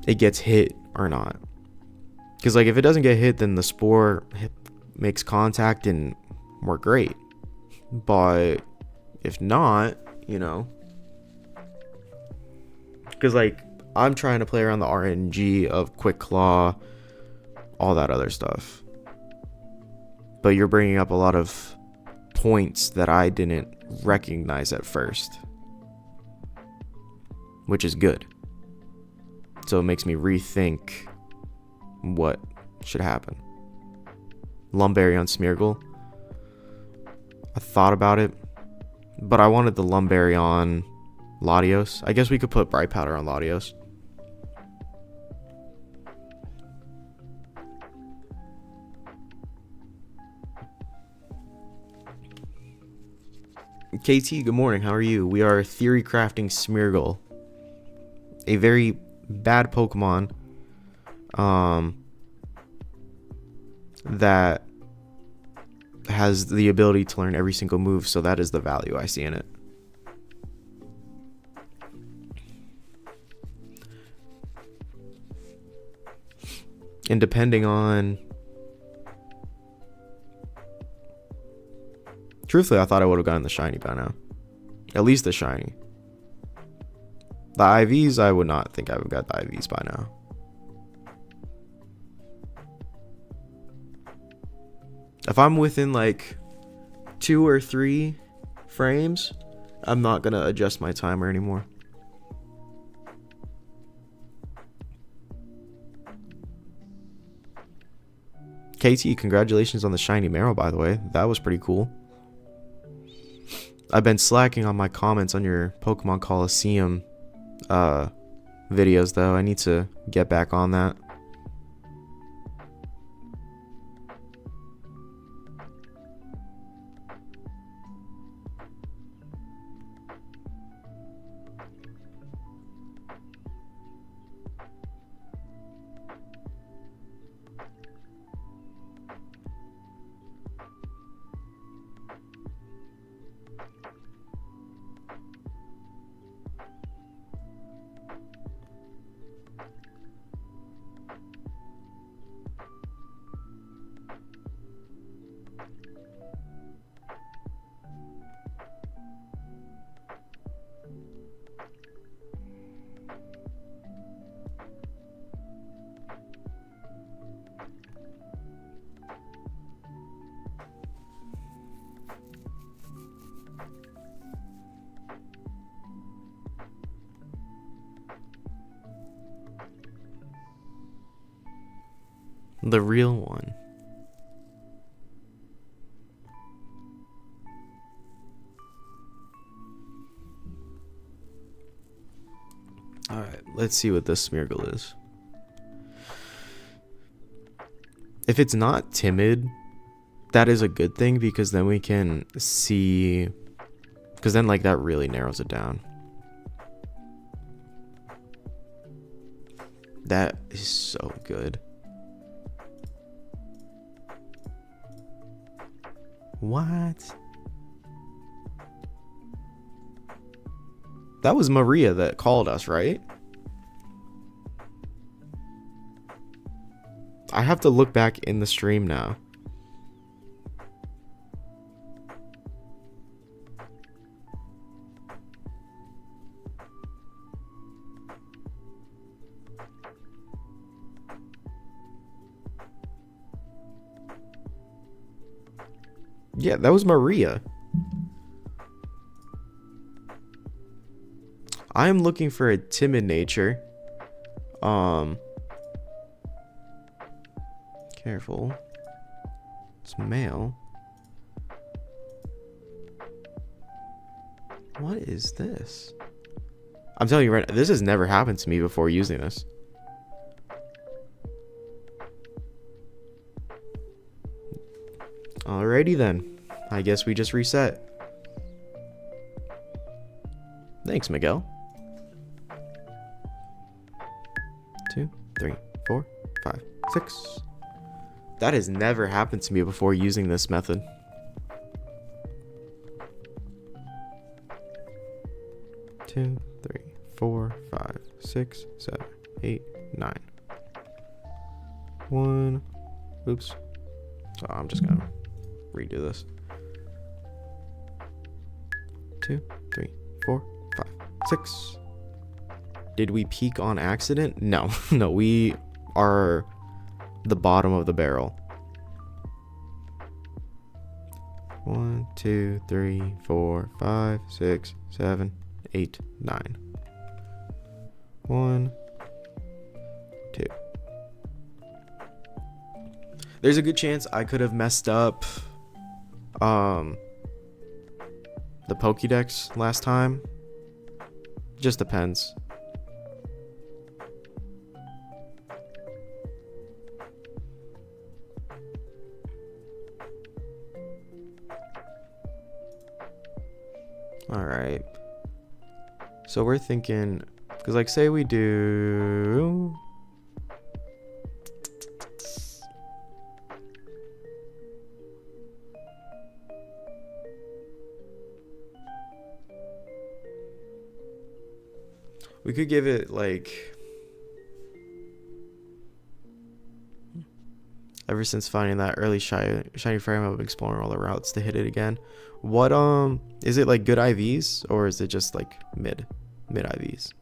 it gets hit or not. Because, like, if it doesn't get hit, then the Spore makes contact and we're great. But if not, you know, because, like, I'm trying to play around the RNG of Quick Claw, all that other stuff. But you're bringing up a lot of points that I didn't recognize at first, which is good. So it makes me rethink what should happen. Lumberry on Smeargle. I thought about it, but I wanted the Lumberry on Latios. I guess we could put Bright Powder on Latios. KT, good morning. How are you? We are theory crafting Smeargle, a very bad Pokemon that has the ability to learn every single move, so that is the value I see in it. And depending on... Truthfully, I thought I would have gotten the shiny by now. At least the shiny. The IVs, I would not think I would have got the IVs by now. If I'm within like 2 or 3 frames, I'm not gonna adjust my timer anymore. KT, congratulations on the shiny Meryl, by the way. That was pretty cool. I've been slacking on my comments on your Pokemon Coliseum videos, though. I need to get back on that. The real one. Alright, let's see what this Smeargle is. If it's not timid, that is a good thing, because then we can see, because then like that really narrows it down. That is so good. What? That was Maria that called us, right? I have to look back in the stream now. Yeah, that was Maria. I am looking for a timid nature. Careful. It's male. What is this? I'm telling you right now, this has never happened to me before using this. Alrighty then. I guess we just reset. Thanks, Miguel. 2, 3, 4, 5, 6. That has never happened to me before using this method. Two, 3, 4, 5, 6, 7, 8, 9. 1. Oops. So I'm just gonna redo this. 2, 3, 4, 5, 6. Did we peak on accident? No. No, we are the bottom of the barrel. 1, 2, 3, 4, 5, 6, 7, 8, 9. 1, 2. There's a good chance I could have messed up the Pokédex last time. Just depends. Alright. So we're thinking, because like say we do... We could give it like Ever since finding that early shiny frame, I've been exploring all the routes to hit it again. What is it like good IVs or is it just like mid IVs?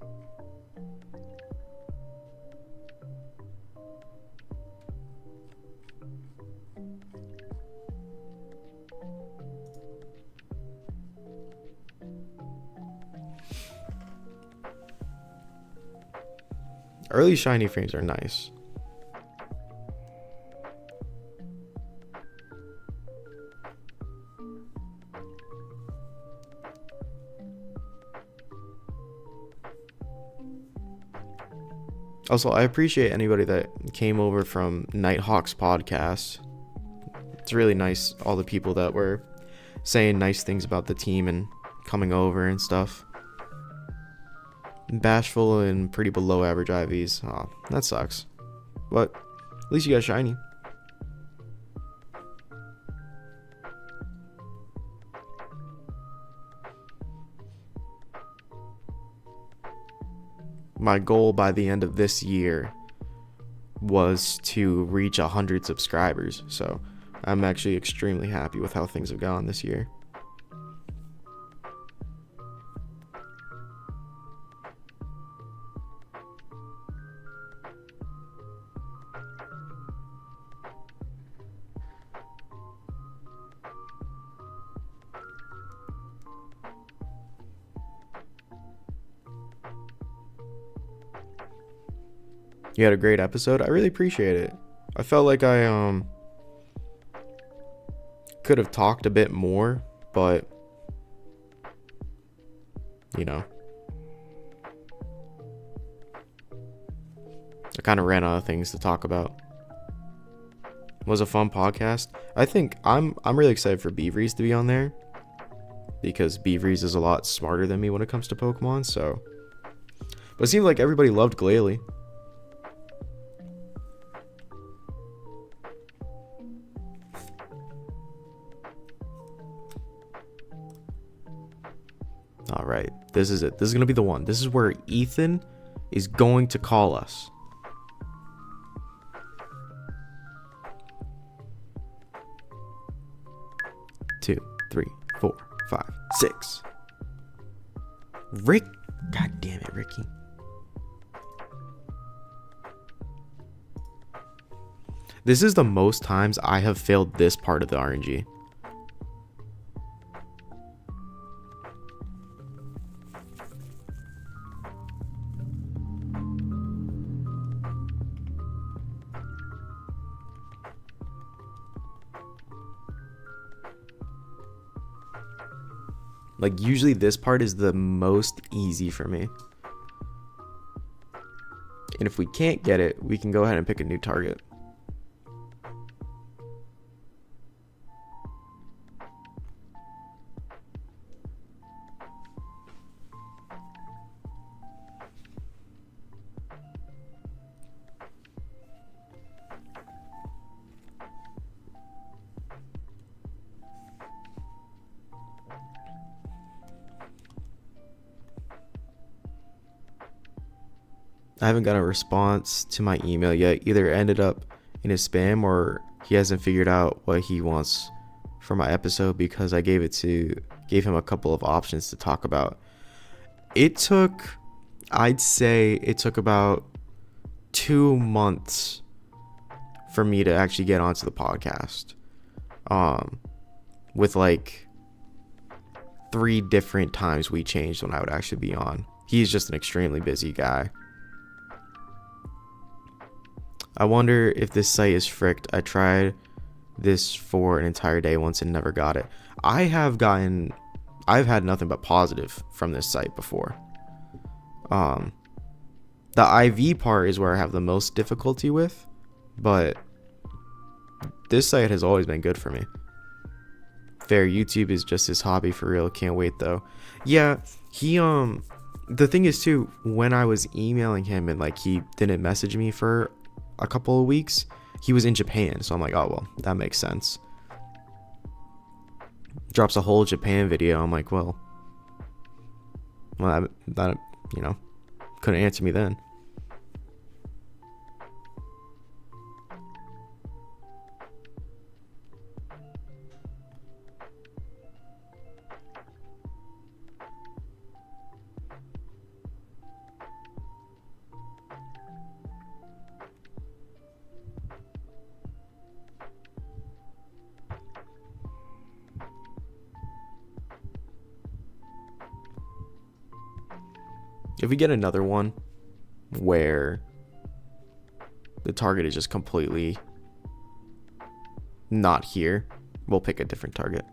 Early shiny frames are nice. Also, I appreciate anybody that came over from Nighthawk's podcast. It's really nice, all the people that were saying nice things about the team and coming over and stuff. Bashful and pretty below average IVs. Aw, that sucks. But at least you got shiny. My goal by the end of this year was to reach 100 subscribers, so I'm actually extremely happy with how things have gone this year. You had a great episode. I really appreciate it. I felt like I could have talked a bit more, but you know, I kind of ran out of things to talk about. It was a fun podcast. I think I'm really excited for Beavries to be on there because Beavries is a lot smarter than me when it comes to Pokemon. So, but it seemed like everybody loved Glalie. All right, this is it. This is going to be the one. This is where Ethan is going to call us. Two, 3, 4, 5, 6. Rick. God damn it, Ricky. This is the most times I have failed this part of the RNG. Like, usually this part is the most easy for me. And if we can't get it, we can go ahead and pick a new target. I haven't got a response to my email yet. Either ended up in his spam or he hasn't figured out what he wants for my episode because I gave him a couple of options to talk about. I'd say it took about 2 months for me to actually get onto the podcast. With like 3 different times we changed when I would actually be on. He's just an extremely busy guy. I wonder if this site is fricked. I tried this for an entire day once and never got it. I've had nothing but positive from this site before. The IV part is where I have the most difficulty with, but this site has always been good for me. Fair, YouTube is just his hobby for real. Can't wait though. Yeah, he the thing is too, when I was emailing him and like he didn't message me for a couple of weeks, he was in Japan, so I'm like, oh well, that makes sense. Drops a whole Japan video. I'm like, well that you know, couldn't answer me then. If we get another one where the target is just completely not here, we'll pick a different target.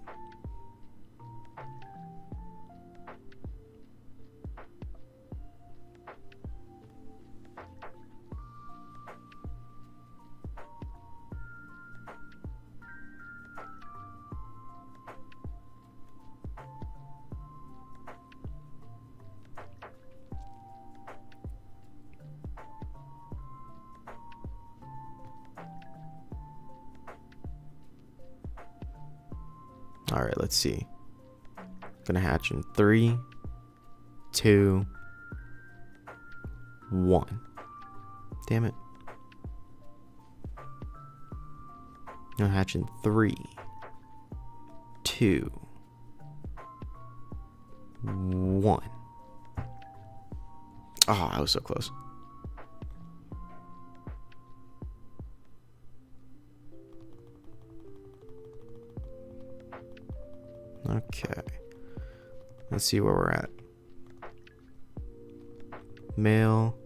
All right, let's see. Gonna hatch in 3, 2, 1. Damn it. Gonna hatch in 3, 2, 1. Oh, I was so close. Okay. Let's see where we're at. Male,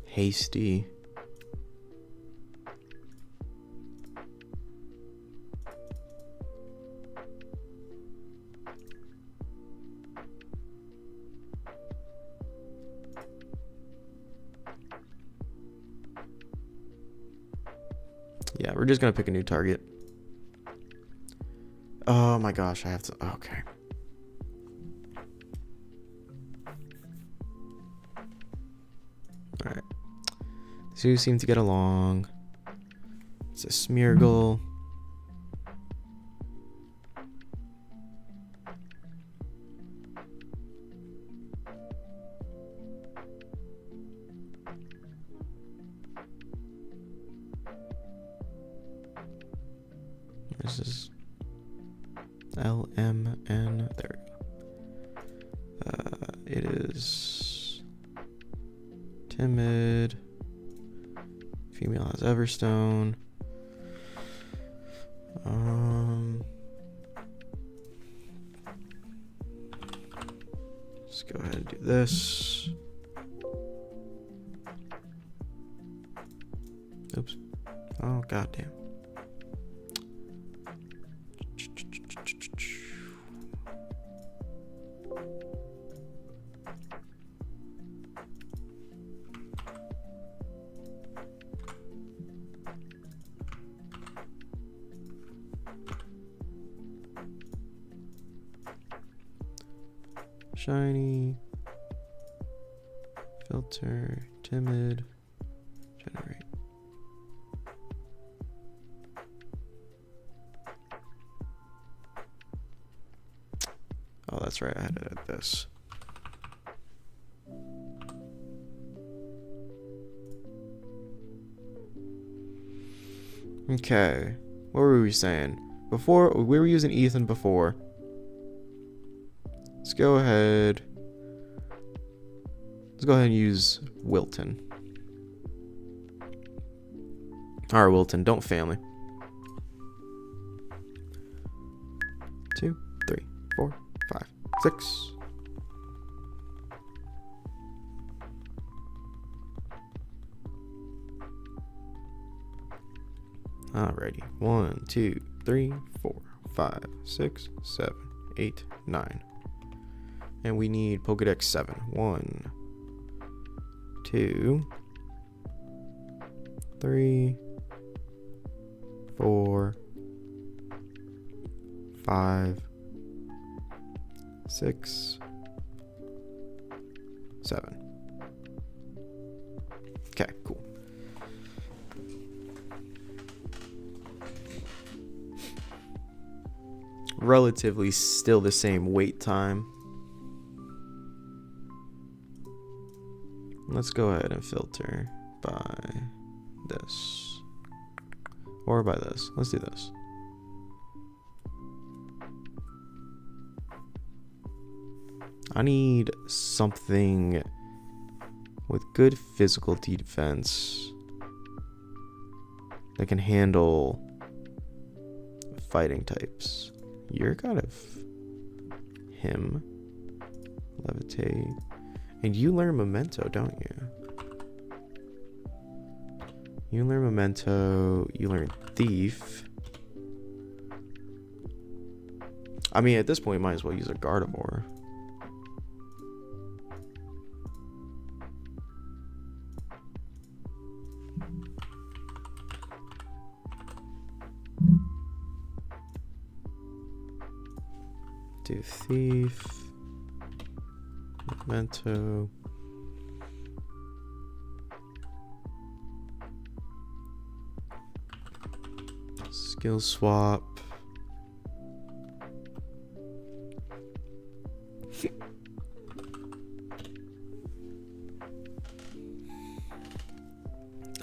hasty. Yeah, we're just gonna pick a new target. Oh my gosh, I have to. Okay. Alright. These two seem to get along. It's a Smeargle. This is LMN. There we go. It is timid. Female has Everstone. Let's go ahead and do this. Oops. Oh, goddamn. Shiny, filter, timid, generate. Oh, that's right, I had it at this. Okay, what were we saying? Before, we were using Ethan before. Let's go ahead and use Wilton. Alright, Wilton, don't fail me. 2, 3, 4, 5, 6. Alrighty. 1, 2, 3, 4, 5, 6, 7, 8, 9. And we need Pokedex 7. 1, 2, 3, 4, 5, 6, 7. Okay, cool. Relatively still the same wait time. Let's go ahead and filter by this. Or by this. Let's do this. I need something with good physical defense that can handle fighting types. You're kind of him. Levitate. And you learn Memento, don't you? You learn Memento, you learn Thief. I mean, at this point, you might as well use a Gardevoir. Do Thief, Memento. Skill swap.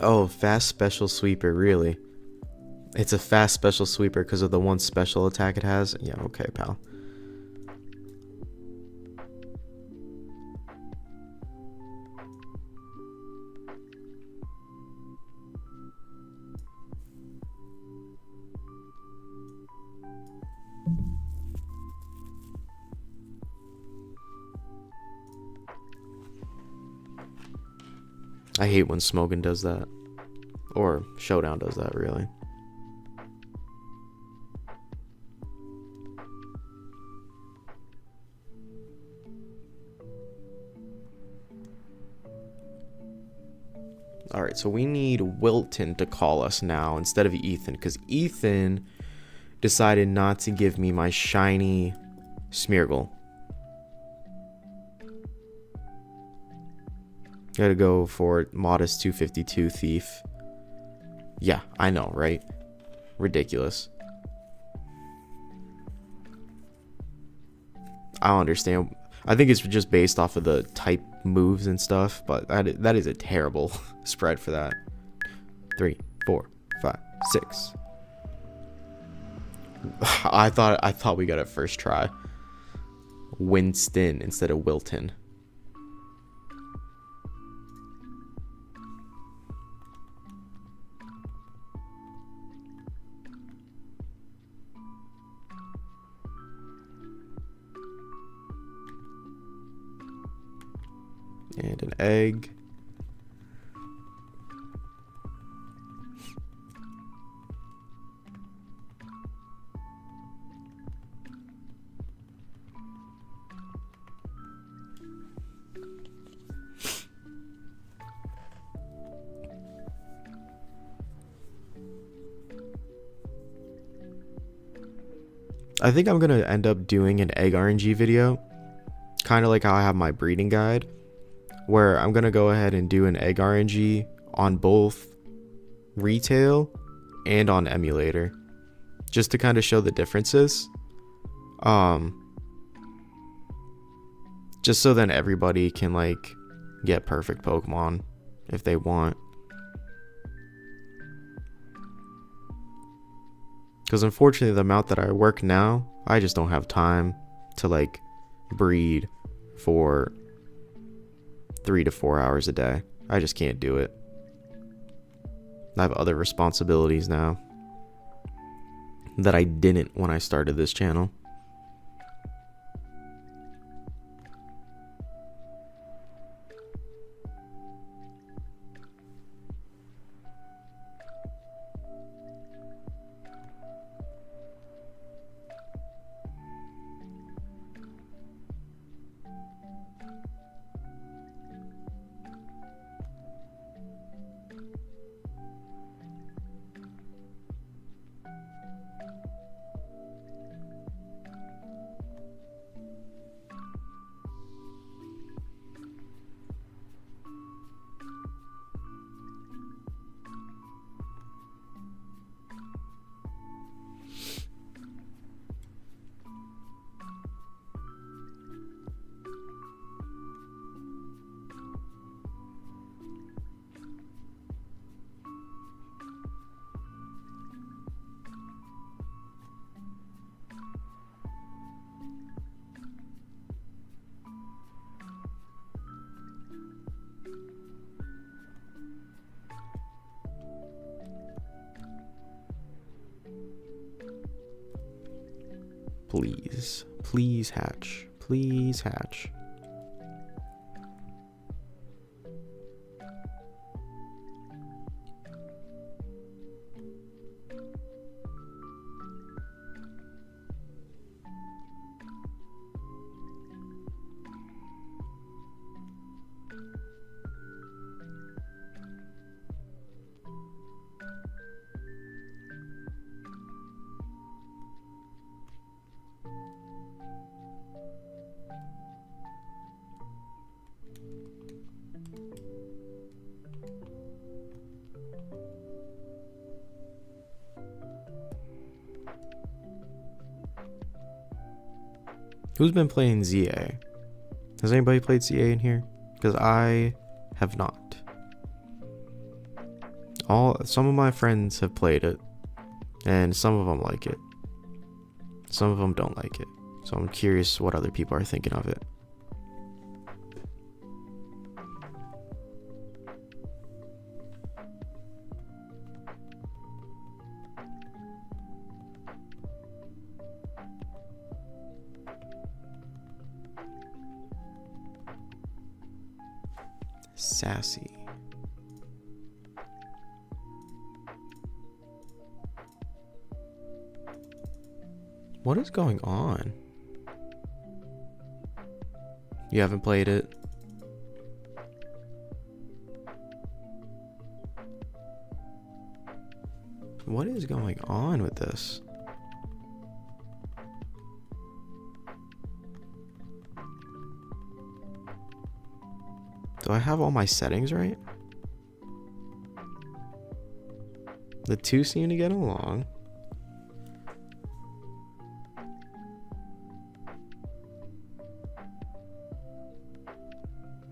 Oh, fast special sweeper, really? It's a fast special sweeper because of the one special attack it has? Yeah, okay, pal. I hate when Smogon does that. Or Showdown does that, really. Alright, so we need Wilton to call us now instead of Ethan, because Ethan decided not to give me my shiny Smeargle. Gotta go for modest 252 Thief. Yeah, I know, right? Ridiculous. I don't understand. I think it's just based off of the type moves and stuff, but that is a terrible spread for that. 3, 4, 5, 6. I thought we got it first try. Winston instead of Wilton. And an egg. I think I'm gonna end up doing an egg RNG video, kind of like how I have my breeding guide, where I'm gonna go ahead and do an egg RNG on both retail and on emulator, just to kind of show the differences. Just so then everybody can like get perfect Pokemon if they want. Because unfortunately, the amount that I work now, I just don't have time to like breed for 3 to 4 hours a day. I just can't do it. I have other responsibilities now that I didn't when I started this channel. Please, please hatch. Please hatch. Who's been playing ZA? Has anybody played ZA in here? Because I have not. Some of my friends have played it, and some of them like it. Some of them don't like it. So I'm curious what other people are thinking of it. Sassy. What is going on? You haven't played it? What is going on with this? Do I have all my settings right? The two seem to get along.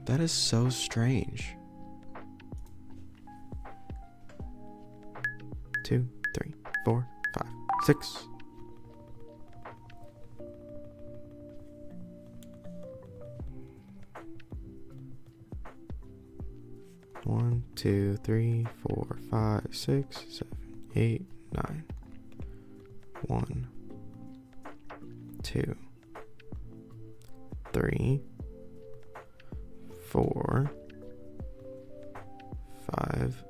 That is so strange. 2, 3, 4, 5, 6. One, 2, 3, 4, 5, 6, 7, 8, 9. 1, 2, 3, 4, 5,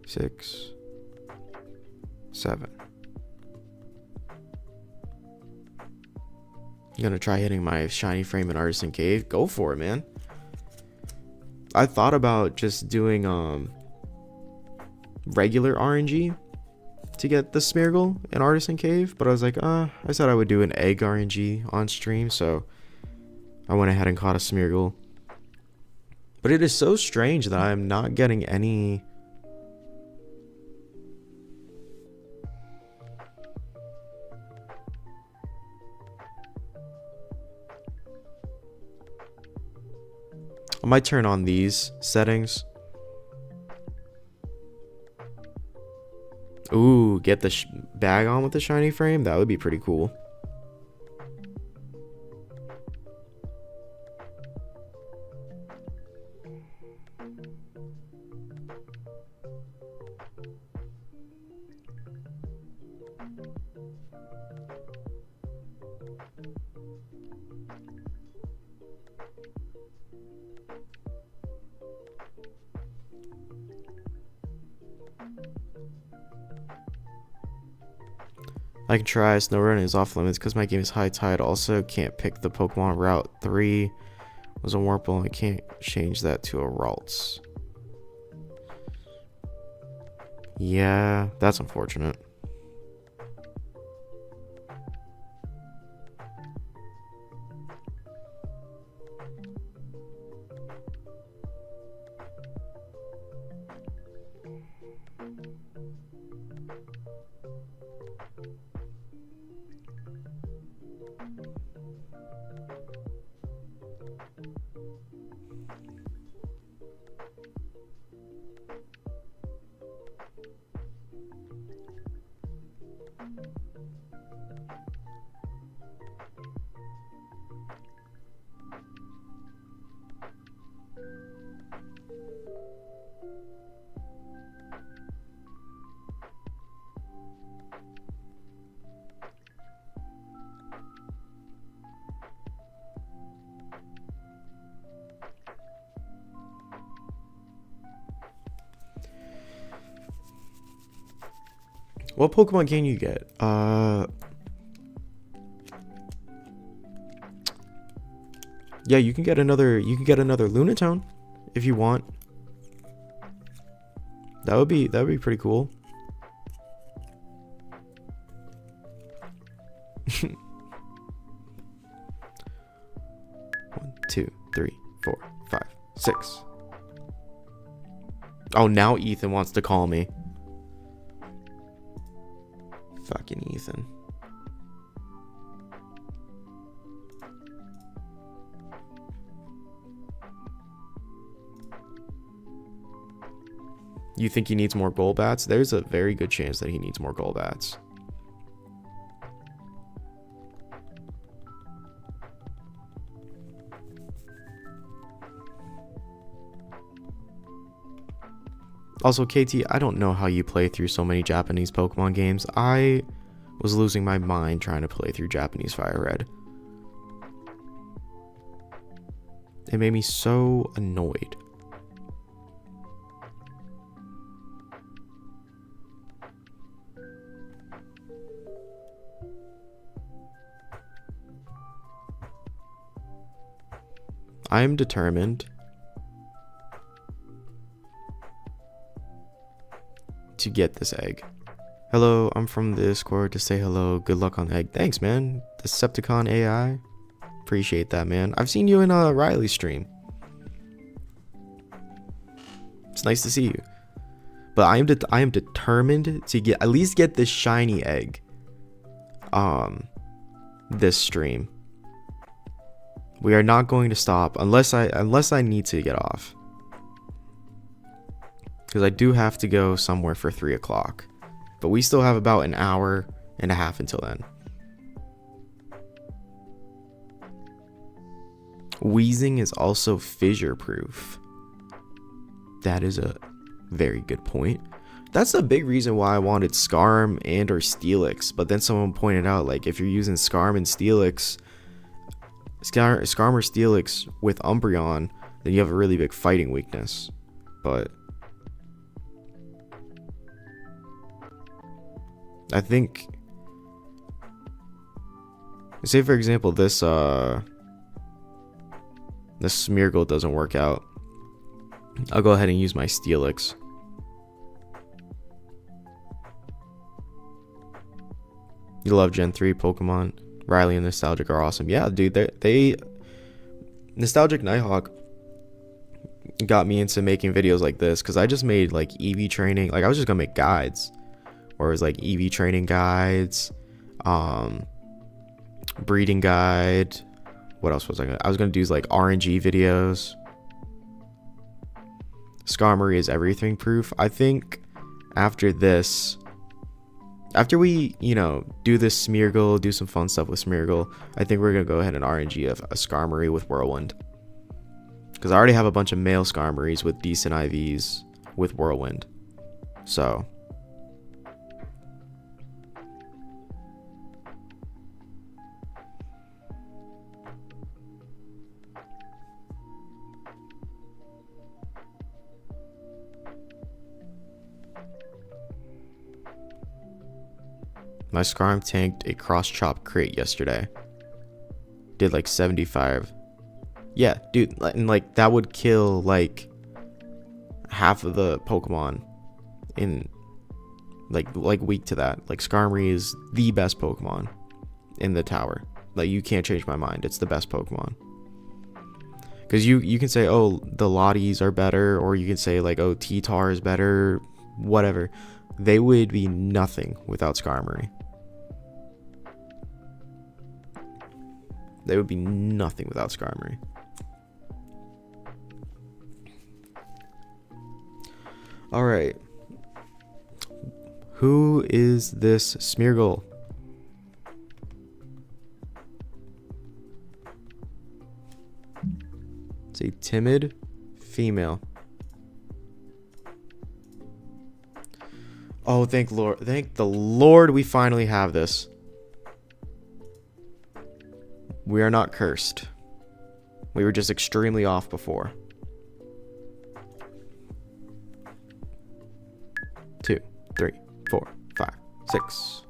6, 7. I'm gonna try hitting my shiny frame in Artisan Cave. Go for it, man. I thought about just doing regular RNG to get the Smeargle in Artisan Cave, but I was like, I said I would do an egg RNG on stream, so I went ahead and caught a Smeargle. But it is so strange that I am not getting any... I might turn on these settings. Ooh, get the bag on with the shiny frame? That would be pretty cool. I can try. Snow running is off limits because my game is high tide. Also, can't pick the Pokemon Route 3 was a Wurmple. I can't change that to a Ralts. Yeah, that's unfortunate. What Pokemon can you get? Yeah, you can get another Lunatone if you want. That would be pretty cool. 1, 2, 3, 4, 5, 6. Oh, now Ethan wants to call me. Fucking Ethan. You think he needs more Golbats? There's a very good chance that he needs more Golbats. Also, KT, I don't know how you play through so many Japanese Pokemon games. I was losing my mind trying to play through Japanese Fire Red. It made me so annoyed. I am determined to get this egg. Hello, I'm from the Discord to say hello. Good luck on the egg. Thanks, man. Decepticon AI. Appreciate that, man. I've seen you in Riley's stream. It's nice to see you. But I am determined to get at least get this shiny egg. This stream. We are not going to stop unless I need to get off. Because I do have to go somewhere for 3 o'clock. But we still have about an hour and a half until then. Wheezing is also fissure proof. That is a very good point. That's a big reason why I wanted Scarm and or Steelix. But then someone pointed out, like, if you're using Scarm and Steelix, Scarm or Steelix with Umbreon, then you have a really big fighting weakness. But I think, say for example, this Smeargle doesn't work out. I'll go ahead and use my Steelix. You love Gen 3 Pokemon. Riley and Nostalgic are awesome. Yeah, dude, they Nostalgic Nighthawk got me into making videos like this, because I just made like EV training. Like, I was just gonna make guides, or it was like EV training guides, breeding guide. What else was I was gonna do like RNG videos. Skarmory is everything proof. I think after this, after we, you know, do this Smeargle, do some fun stuff with Smeargle, I think we're gonna go ahead and RNG a Skarmory with Whirlwind. Because I already have a bunch of male Skarmories with decent IVs with Whirlwind. So my Skarm tanked a cross chop crate yesterday. Did like 75. Yeah, dude, and like that would kill like half of the Pokemon in like weak to that. Like, Skarmory is the best Pokemon in the tower. Like, you can't change my mind. It's the best Pokemon. Because you can say, oh, the Lotties are better, or you can say like, oh, T-Tar is better, whatever. They would be nothing without Skarmory. They would be nothing without Skarmory. Alright. Who is this Smeargle? It's a timid female. Oh, thank the Lord we finally have this. We are not cursed. We were just extremely off before. 2, 3, 4, 5, 6.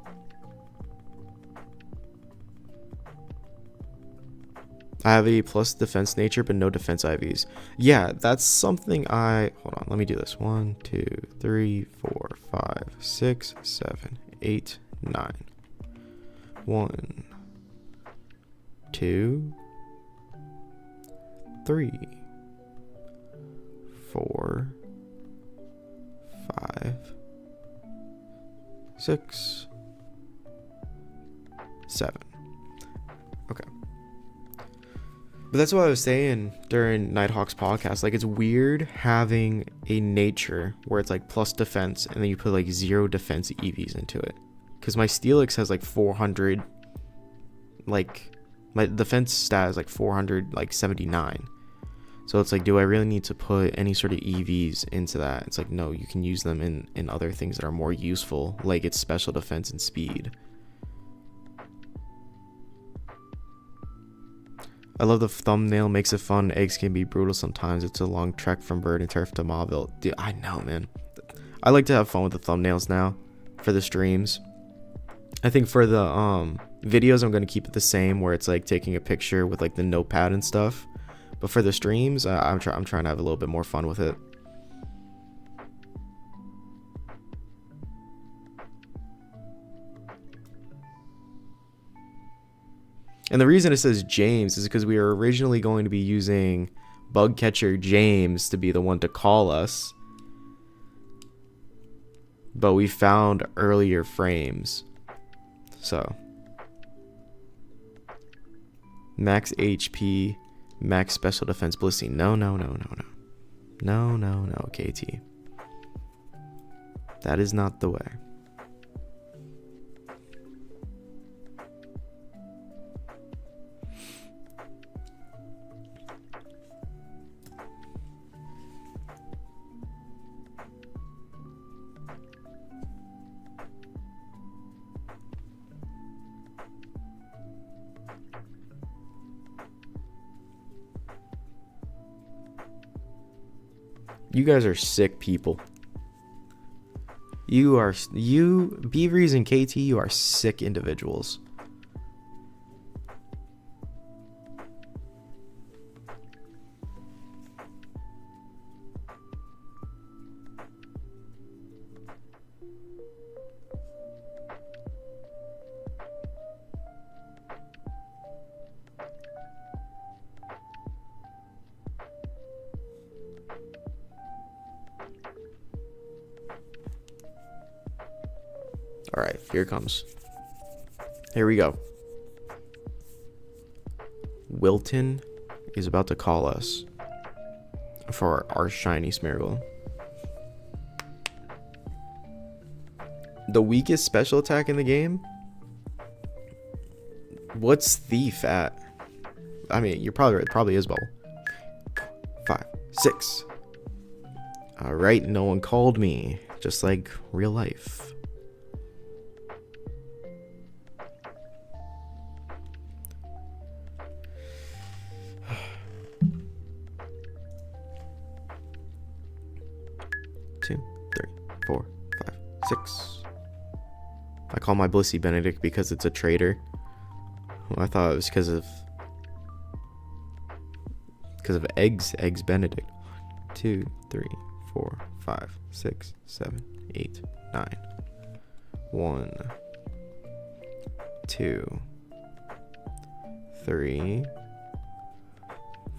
I have a plus defense nature, but no defense IVs. Yeah, that's something hold on, let me do this. 1, 2, 3, 4, 5, 6, 7, 8, 9. 1, 2, 3, 4, 5, 6, 7. Okay. But that's what I was saying during Nighthawk's podcast. Like, it's weird having a nature where it's like plus defense and then you put like 0 defense EVs into it. Because my Steelix has like 400, like, my defense stat is like 400, like 79. So it's like, do I really need to put any sort of EVs into that? It's like, no, you can use them in other things that are more useful, like its special defense and speed. I love the thumbnail, makes it fun. Eggs can be brutal sometimes. It's a long trek from Bird and Turf to Mauville. Dude, I know, man. I like to have fun with the thumbnails now for the streams. I think for the videos, I'm going to keep it the same, where it's like taking a picture with like the notepad and stuff. But for the streams, I'm trying to have a little bit more fun with it. And the reason it says James is because we were originally going to be using Bug Catcher James to be the one to call us. But we found earlier frames. So. Max HP, max special defense Blissey. No, KT. That is not the way. You guys are sick people. Beaveries and KT, you are sick individuals. All right, here it comes. Here we go. Wilton is about to call us for our shiny Smeargle. The weakest special attack in the game? What's Thief at? I mean, you're probably right. It probably is Bubble. 5, 6. All right, no one called me. Just like real life. Four, 5, 6. I call my Blissey Benedict because it's a traitor. Well, I thought it was because of eggs Benedict. 1, 2, 3, 4, 5, 6, 7, 8, 9. 1, 2, 3,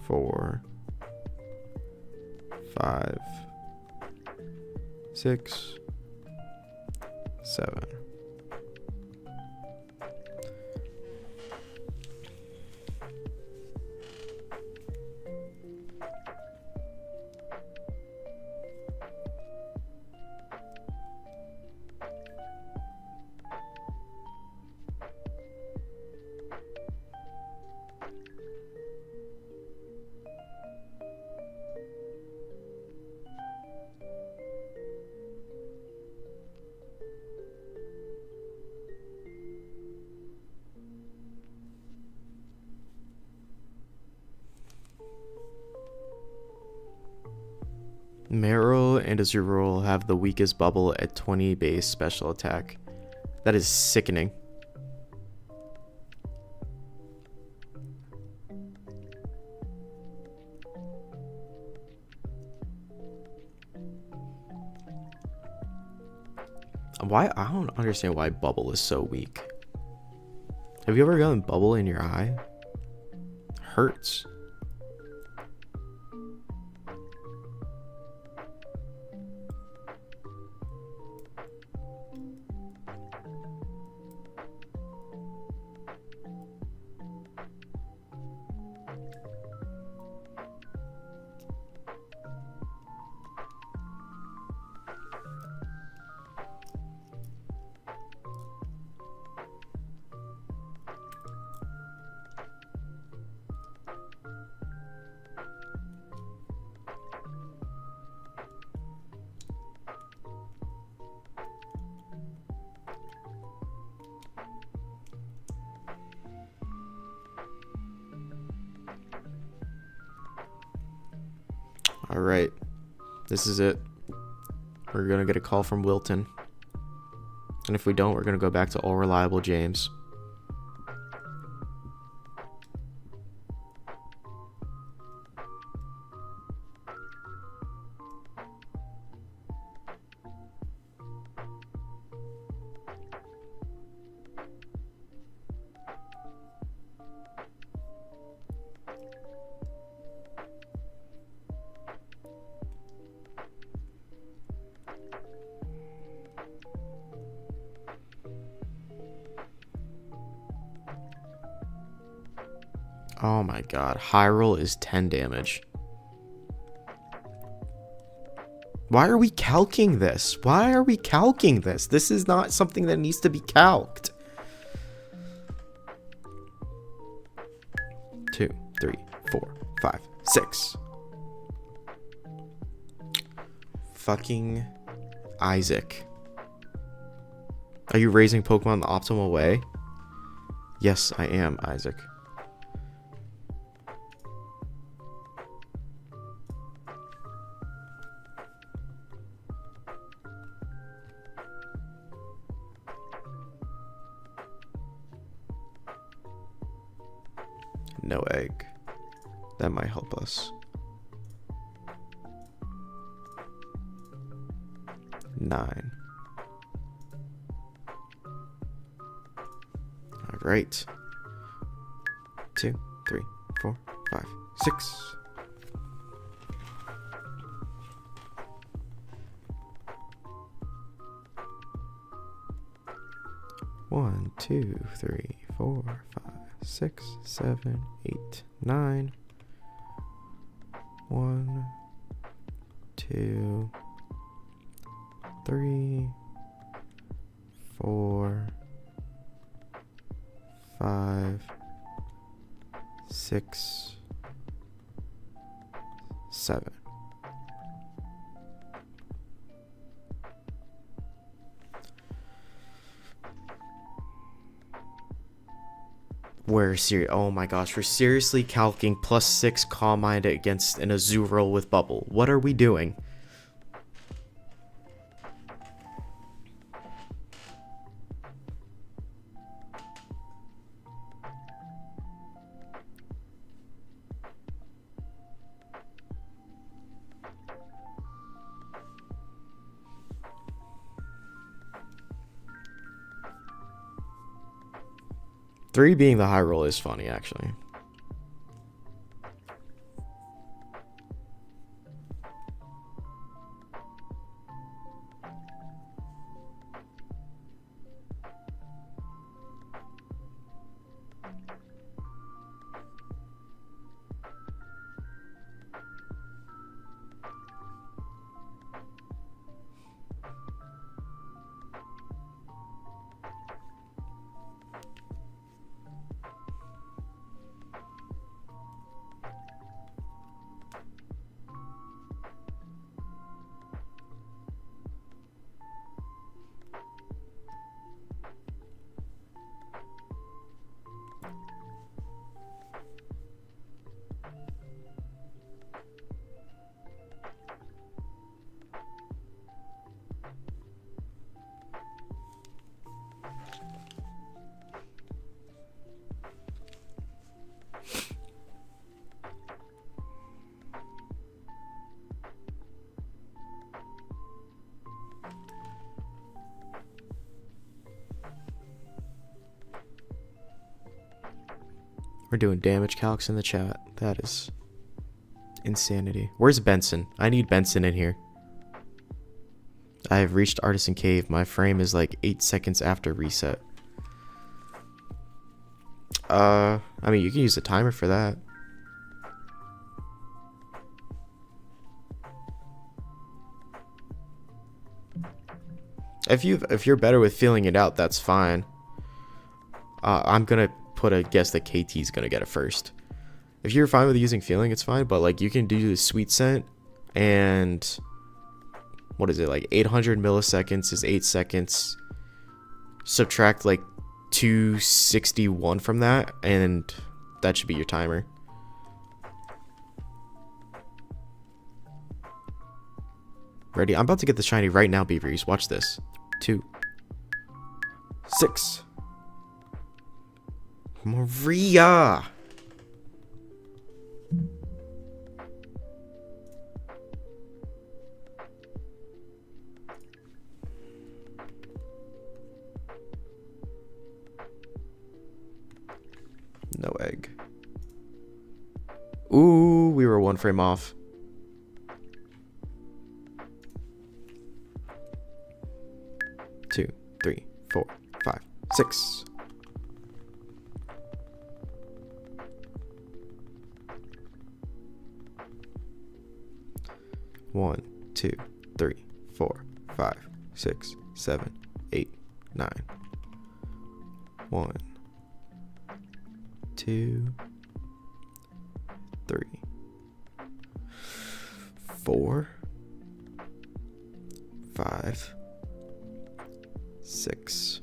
4, 5, 6, 7. Meryl and Azurill have the weakest bubble at 20 base special attack. That is sickening. Why? I don't understand why Bubble is so weak. Have you ever gotten Bubble in your eye? Hurts. Alright. This is it. We're gonna get a call from Wilton. And if we don't, we're gonna go back to all reliable James. Oh my god, high roll is 10 damage. Why are we calcing this? Why are we calcing this? This is not something that needs to be calced. 2, 3, 4, 5, 6. Fucking Isaac. Are you raising Pokemon the optimal way? Yes, I am, Isaac. No egg. That might help us. 9. Alright. 2, 3, 4, 5, 6. One, 2, 3, 4, 5, 6, 7, 8, 9. 1, 2, 3, 4, 5, 6, 7. Oh my gosh, we're seriously calcing +6 Calm Mind against an Azurill with Bubble. What are we doing? Three being the high roll is funny, actually. We're doing damage calcs in the chat. That is insanity. Where's Benson? I need Benson in here. I have reached Artisan Cave. My frame is like 8 seconds after reset. I mean, you can use a timer for that. If you're better with feeling it out, that's fine. I'm gonna put a guess that KT's gonna get it first. If you're fine with using feeling, it's fine, but like you can do the sweet scent, and what is it, like 800 milliseconds is 8 seconds. Subtract like 261 from that, and that should be your timer. Ready? I'm about to get the shiny right now, Beavers. Watch this. 2, 6. Maria! No egg. Ooh, we were 1 frame off. Two, 3, 4, 5, 6. One, 2, 3, 4, 5, 6, 7, 8, 9. 1, 2, 3, 4, 5, 6,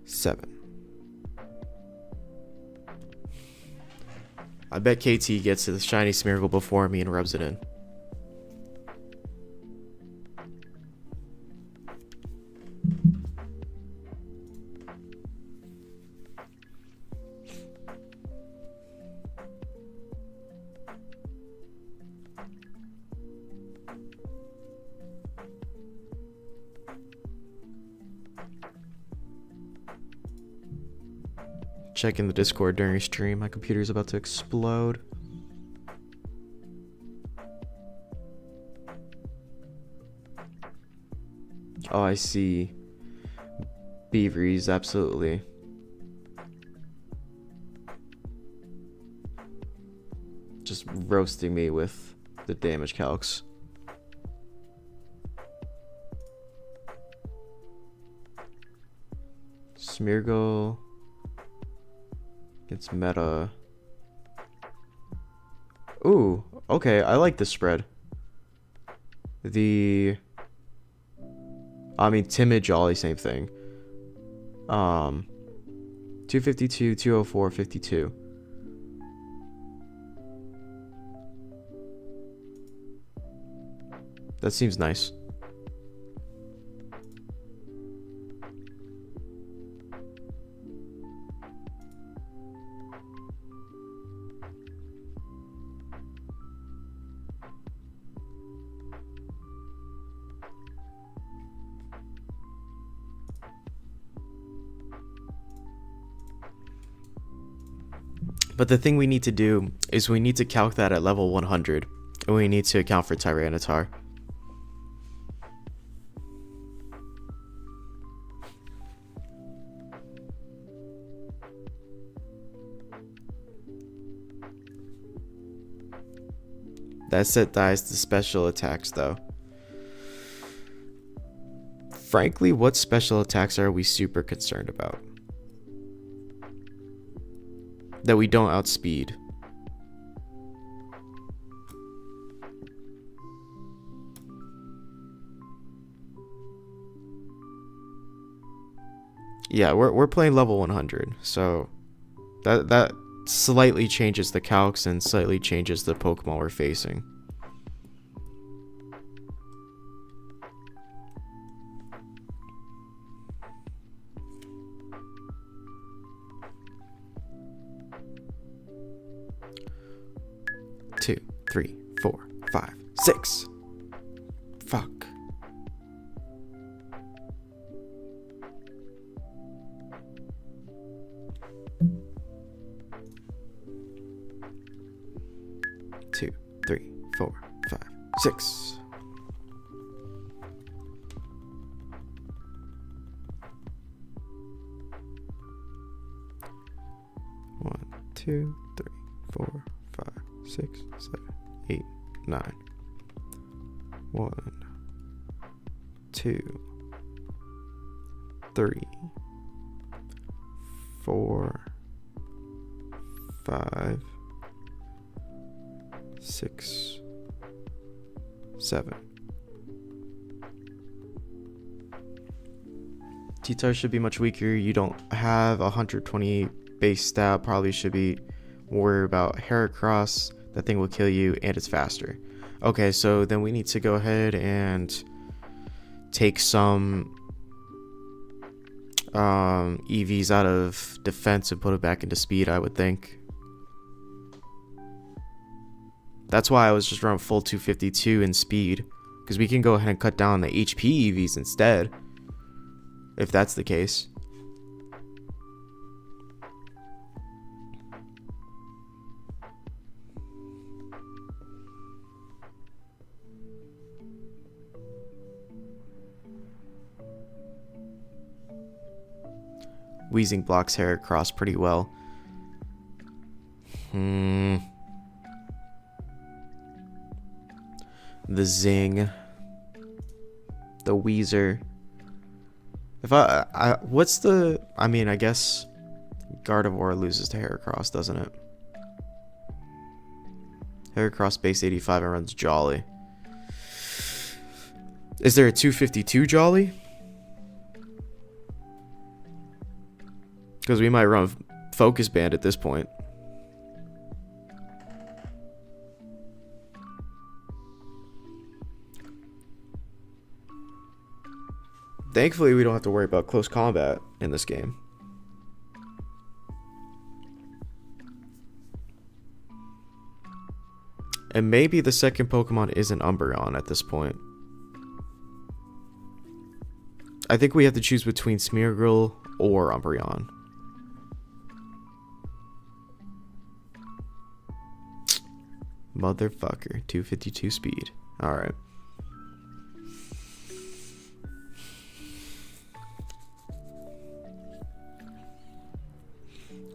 7. I bet KT gets to the shiny Smeargle before me and rubs it in. Checking the Discord during stream. My computer's about to explode. Oh, I see. Beavries, absolutely. Just roasting me with the damage calcs. Smeargle. It's meta. Ooh, okay, I like this spread. Timid Jolly, same thing. 252, 204, 52. That seems nice. But the thing we need to do is we need to calc that at level 100, and we need to account for Tyranitar. That set dies to special attacks, though. Frankly, what special attacks are we super concerned about? That we don't outspeed. Yeah, we're playing level 100, so that slightly changes the calcs and slightly changes the Pokemon we're facing. Two, 3, 4, 5, 6. Fuck. Two, 3, 4, 5, 6. One, 2, 3, 4, 5, 6, 7, 8, 9. 1, 2, 3, 4, 5, 6, 7. T-Tar should be much weaker. You don't have 120 base stat. Probably should be worried about Heracross. That thing will kill you, and it's faster. Okay, so then we need to go ahead and take some EVs out of defense and put it back into speed, I would think. That's why I was just running full 252 in speed, because we can go ahead and cut down the HP EVs instead, if that's the case. Wheezing blocks Heracross pretty well. The Zing. The Weezer. If what's the... I mean, I guess Gardevoir loses to Heracross, doesn't it? Heracross base 85 and runs Jolly. Is there a 252 Jolly? Because we might run Focus Band at this point. Thankfully, we don't have to worry about close combat in this game. And maybe the second Pokemon isn't Umbreon at this point. I think we have to choose between Smeargle or Umbreon. Motherfucker. 252 speed. Alright.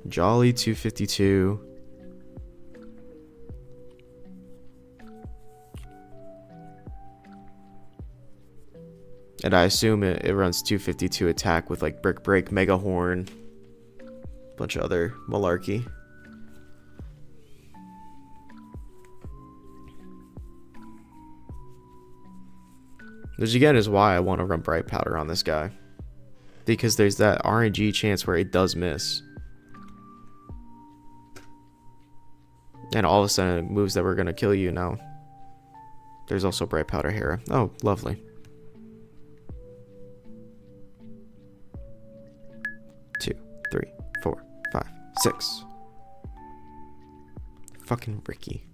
Jolly 252. And I assume it runs 252 attack with like Brick Break, Mega Horn, bunch of other malarkey. Which again is why I want to run Bright Powder on this guy. Because there's that RNG chance where it does miss. And all of a sudden it moves that we're going to kill you now. There's also Bright Powder Hera. Oh, lovely. 2, 3, 4, 5, 6. Fucking Ricky.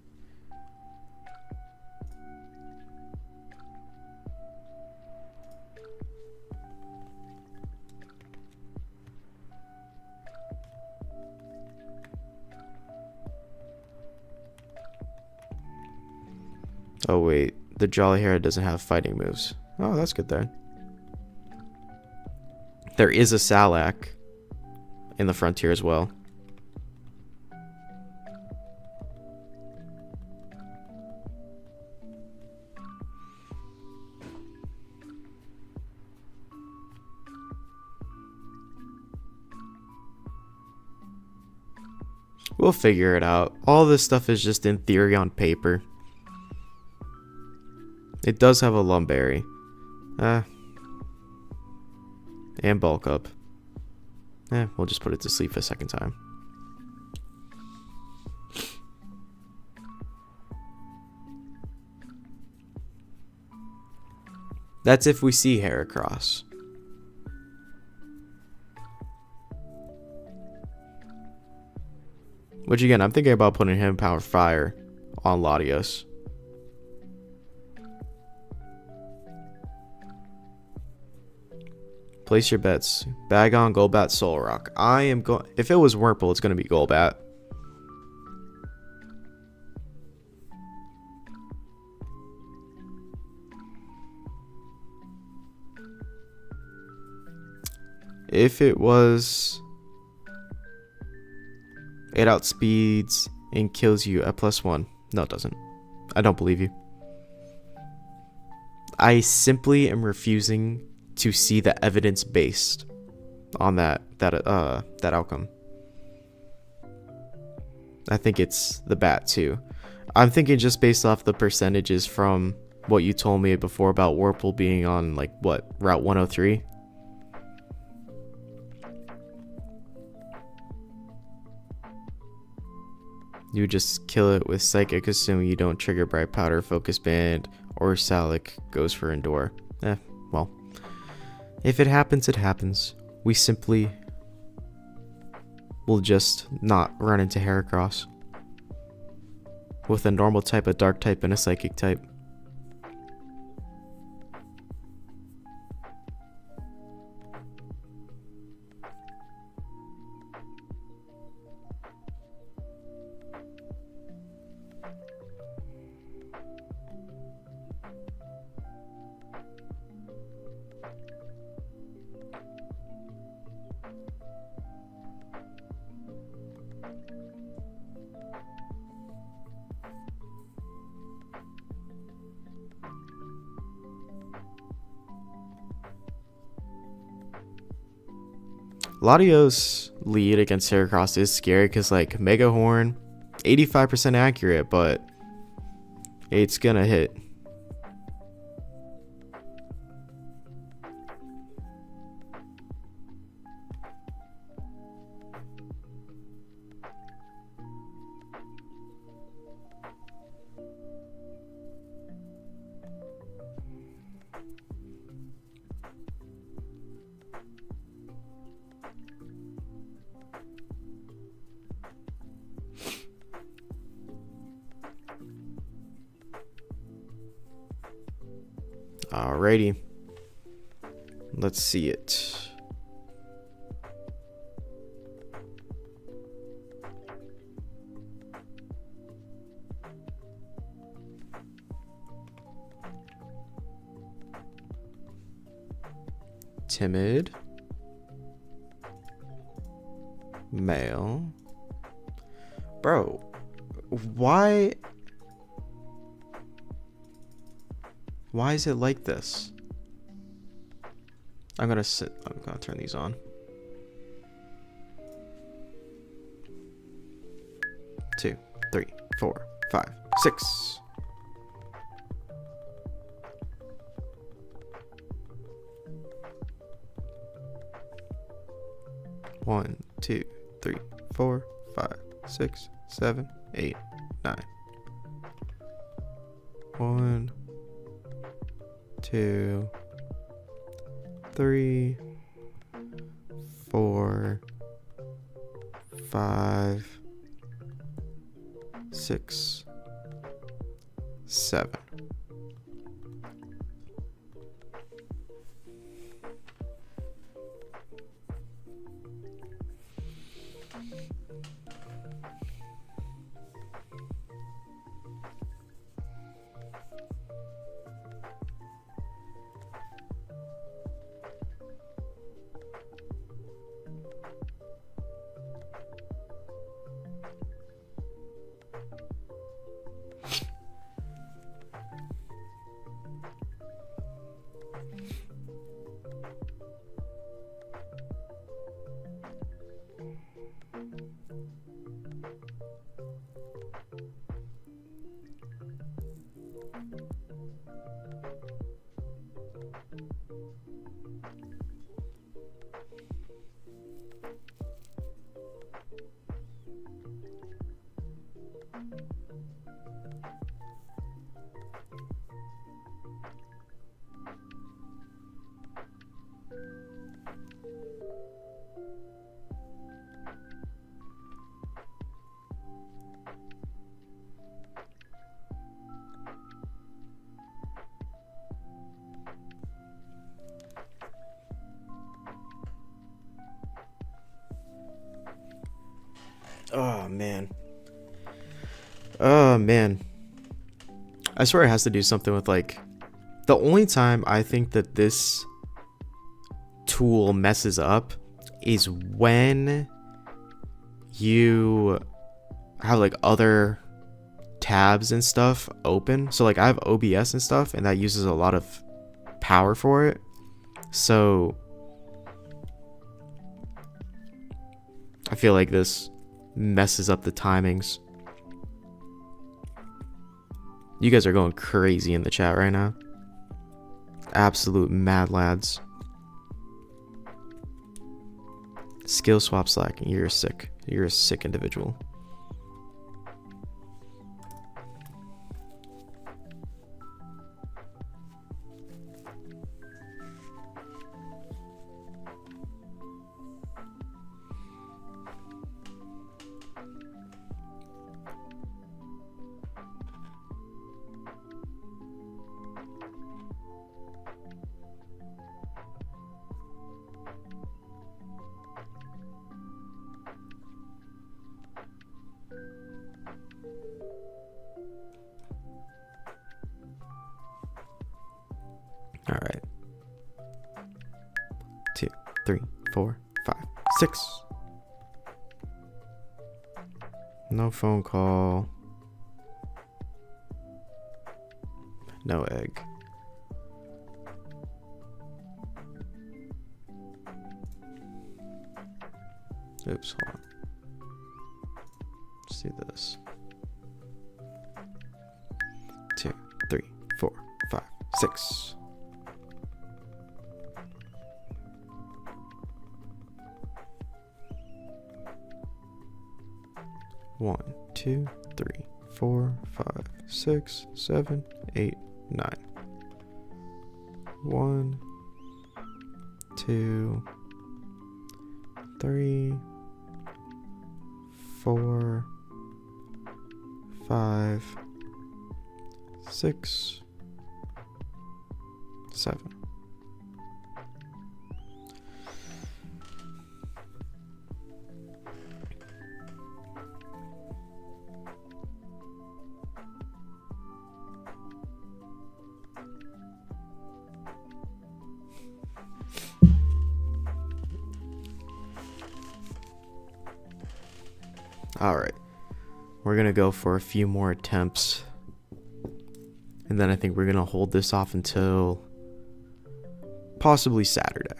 Oh wait, the Jolly Hera doesn't have fighting moves. Oh, that's good then. There is a Salac in the frontier as well. We'll figure it out. All this stuff is just in theory on paper. It does have a Lumberry. And Bulk Up. We'll just put it to sleep a second time. That's if we see Heracross. Which again, I'm thinking about putting him Power Fire on Latios. Place your bets. Bagon, Golbat, Solrock. I am going... If it was Wurmple, it's going to be Golbat. If it was... It outspeeds and kills you at +1. No, it doesn't. I don't believe you. I simply am refusing to see the evidence based on that outcome. I think it's the bat too. I'm thinking just based off the percentages from what you told me before about Wurmple being on like what, Route 103. You would just kill it with Psychic, assuming you don't trigger Bright Powder, Focus Band, or Salic goes for Endure. Well. If it happens, it happens. We simply will just not run into Heracross with a normal type, a dark type, and a psychic type. Latios lead against Heracross is scary because, like, Mega Horn, 85% accurate, but it's gonna hit. Alrighty. Let's see it. Timid. Male. Bro, why is it like this? I'm gonna turn these on. 2, 3, 4, 5, 6. One, 2, 3, 4, 5, 6, 7, 8, 9. 1, 2, 3, 4, 5, 6, 7. Oh, man. Oh, man. I swear it has to do something with, like... The only time I think that this tool messes up is when you have, like, other tabs and stuff open. So, like, I have OBS and stuff, and that uses a lot of power for it. So... I feel like this messes up the timings. You guys are going crazy in the chat right now. Absolute mad lads. Skill swap slacking. You're sick. You're a sick individual. All right. 2, 3, 4, 5, 6. No phone call. No egg. Oops, hold on. Let's do this. 2, 3, 4, 5, 6. One, 2, 3, 4, 5, 6, 7, 8, 9. 1, 2, 3, 4, 5, 6, 7. All right, we're gonna go for a few more attempts, and then I think we're gonna hold this off until possibly Saturday.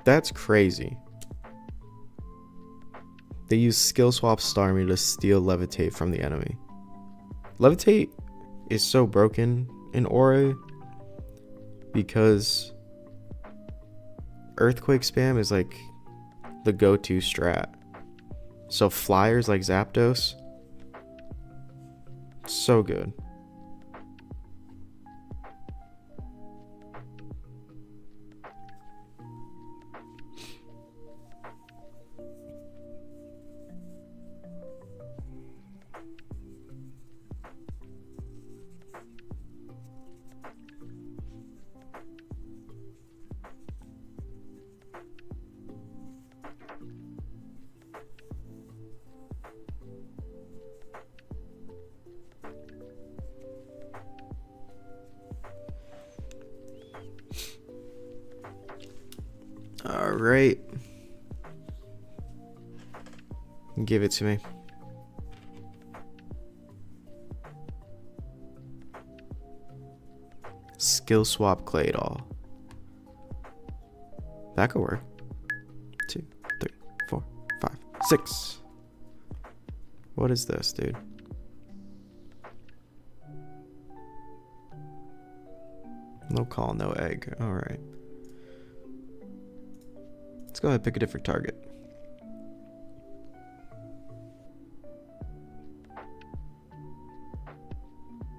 That's crazy. They use skill swap Starmie to steal Levitate from the enemy. Levitate is so broken in Ore because Earthquake spam is like the go-to strat. So flyers like Zapdos, so good. All right. Give it to me. Skill swap Claydol. That could work. 2, 3, 4, 5, 6. What is this, dude? No call, no egg. All right. Let's go ahead and pick a different target.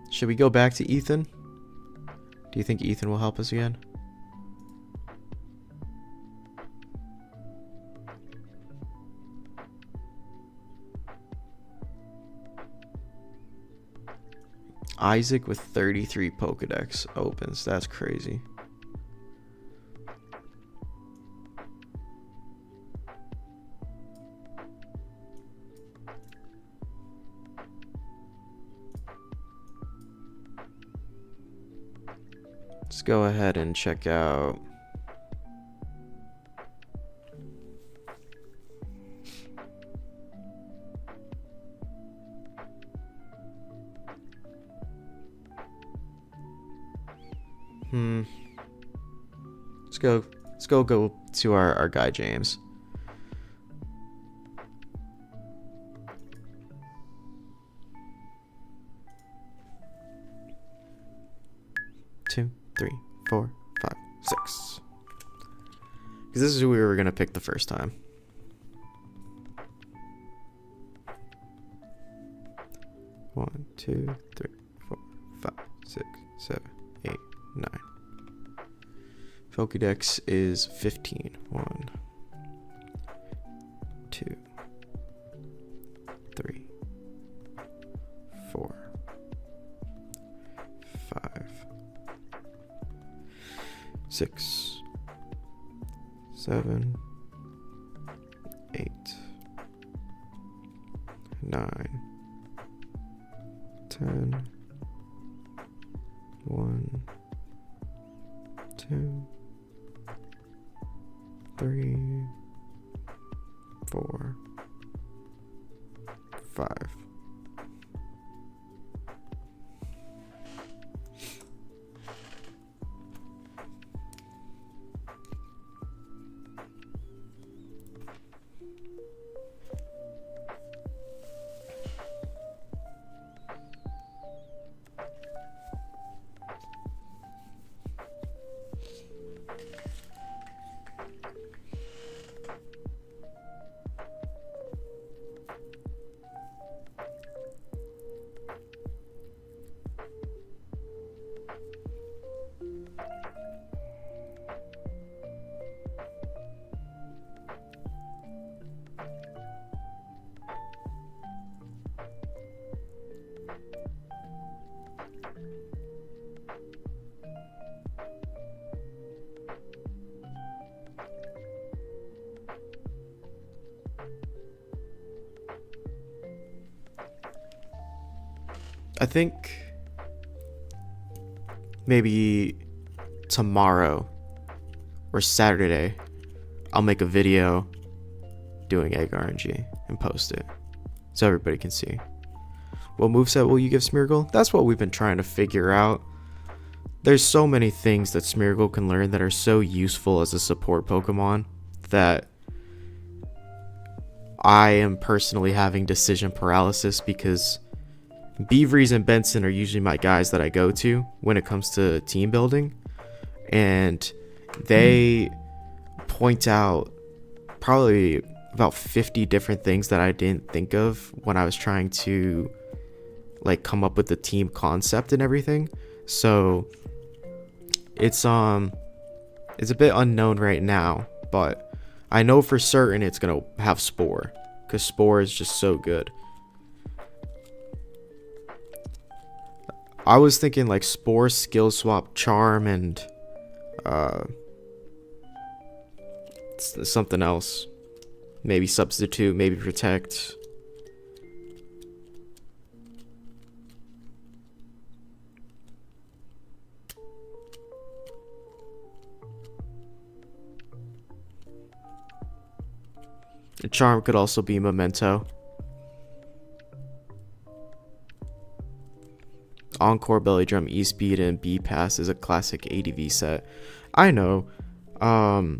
Should we go back to Ethan? Do you think Ethan will help us again? Isaac with 33 Pokedex opens. That's crazy. Let's go ahead and check out Let's go to our guy James. Two, three, four, five, six. Because this is who we were gonna pick the first time. One, two, three, four, five, six, seven, 8, 9. Pokédex is 15. 1, 2, 3, 4, 5, 6, 7, 8, 9, 10. 1, 2, 3, 4, 5. I think maybe tomorrow or Saturday I'll make a video doing egg RNG and post it so everybody can see. What moveset will you give Smeargle? That's what we've been trying to figure out. There's so many things that Smeargle can learn that are so useful as a support Pokemon that I am personally having decision paralysis, because Beavries and Benson are usually my guys that I go to when it comes to team building, and they point out probably about 50 different things that I didn't think of when I was trying to like come up with the team concept and everything. So it's a bit unknown right now, but I know for certain it's gonna have Spore, because Spore is just so good. I was thinking like Spore, Skill Swap, Charm, and something else. Maybe Substitute, maybe Protect. And Charm could also be Memento. Encore, Belly Drum, E-Speed, and B-Pass is a classic ADV set. I know. I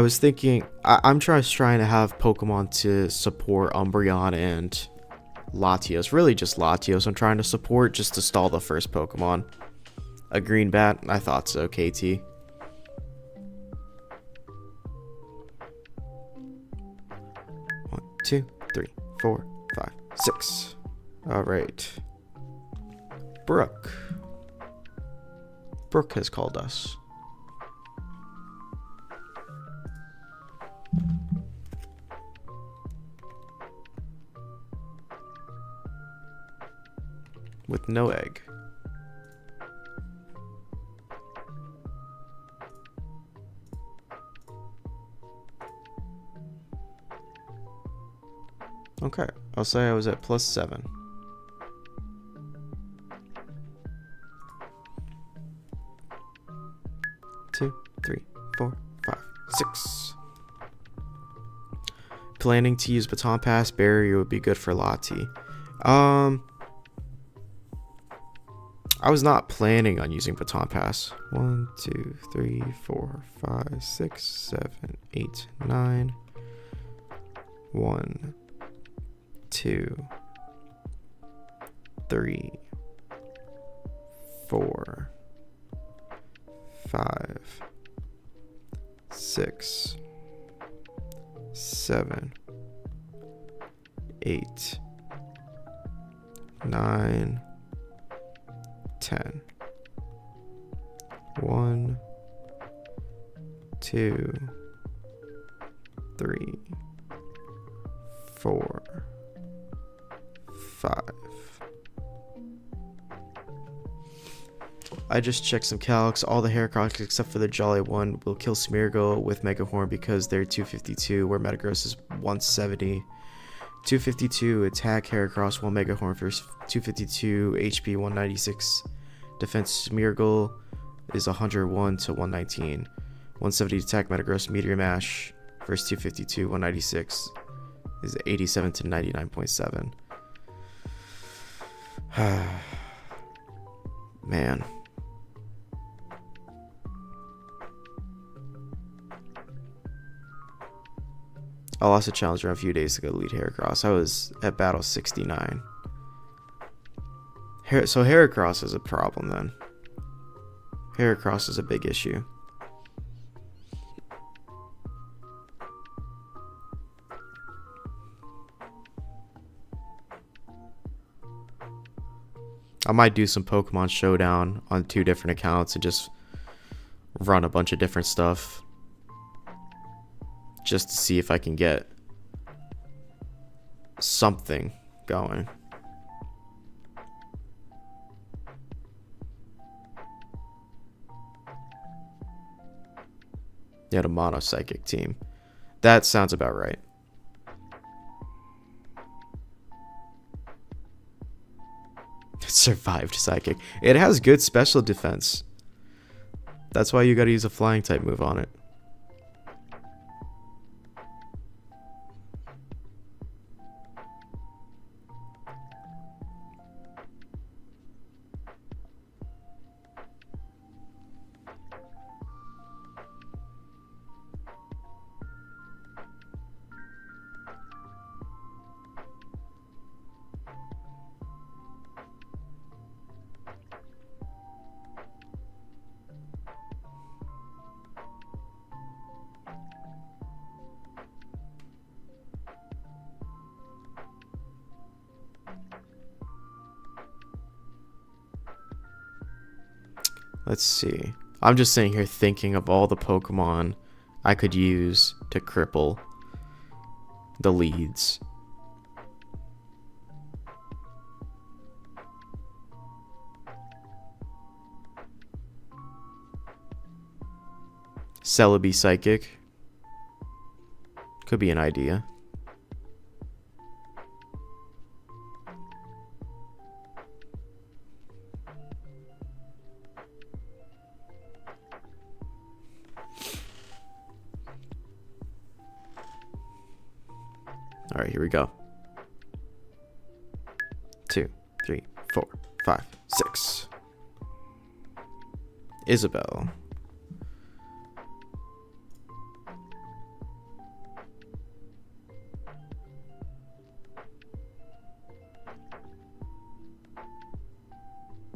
was thinking, I'm trying to have Pokemon to support Umbreon and Latios. Really just Latios I'm trying to support, just to stall the first Pokemon. A green bat? I thought so, KT. One, 2, 3, 4, 5, 6. Alright. Brooke. Brooke has called us. With no egg. Okay, I'll say I was at +7. 2, 3, 4, 5, 6. Planning to use Baton Pass. Barrier would be good for Lati. I was not planning on using baton pass. 1, 2, 3, 4, 5, 6, 7, 8, 9. 1, 2, 3, 4, 5, 6, 7, 8, 9, 10. 1, 2, 3, 4, 5. I just checked some calcs. All the Heracross except for the Jolly one will kill Smeargle with Mega Horn because they're 252, where Metagross is 170. 252 attack Heracross, while Mega Horn for 252 HP, 196 defense. Smeargle is 101 to 119. 170 attack Metagross. Meteor Mash versus 252, 196 is 87 to 99.7. Man. I lost a challenger a few days ago to lead Heracross. I was at battle 69. So Heracross is a problem then. Heracross is a big issue. I might do some Pokemon Showdown on 2 different accounts and just run a bunch of different stuff. Just to see if I can get something going. Yeah, the Mono Psychic team. That sounds about right. It survived Psychic. It has good special defense. That's why you gotta use a flying type move on it. Let's see. I'm just sitting here thinking of all the Pokemon I could use to cripple the leads. Celebi Psychic could be an idea. All right, here we go. 2, 3, 4, 5, 6. Isabelle.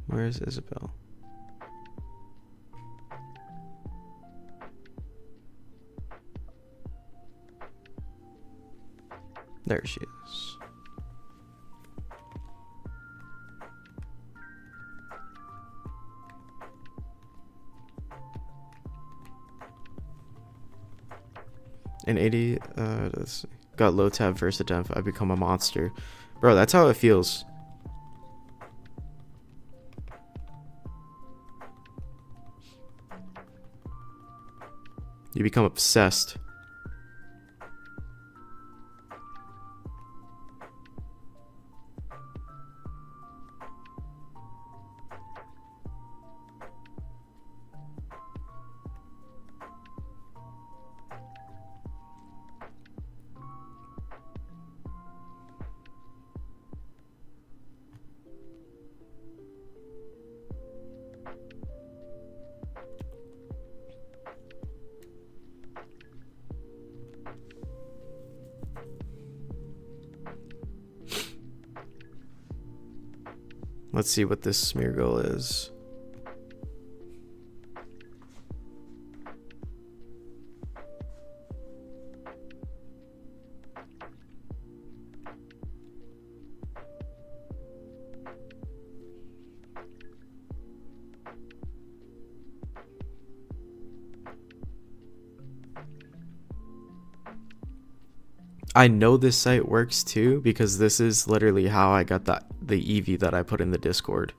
Where is Isabelle? There she is. In 80, let's see. Got low tab first attempt. I become a monster. Bro, that's how it feels. You become obsessed. Let's see what this Smeargle is. I know this site works too because this is literally how I got the Eevee that I put in the Discord.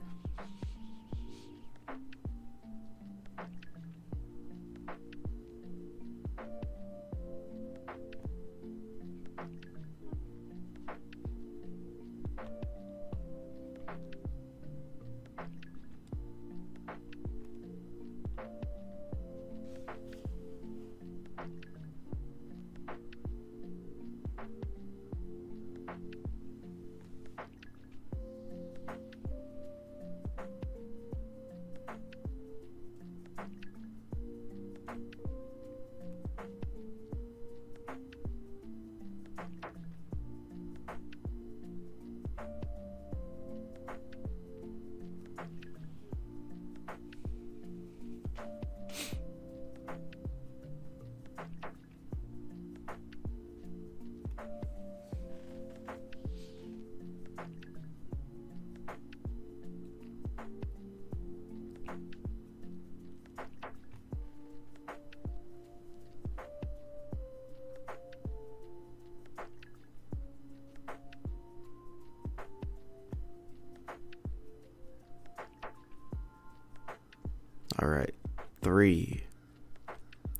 All right, 3,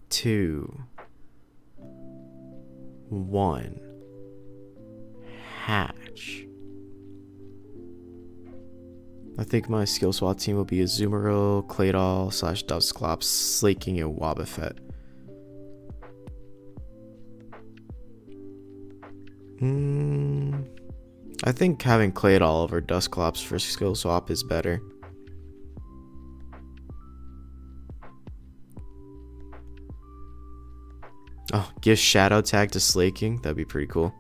2, 1, hatch. I think my skill swap team will be Azumarill, Claydol / Dusclops, Slaking, and Wobbuffet. I think having Claydol over Dusclops for skill swap is better. Oh, give Shadow Tag to Slaking. That'd be pretty cool.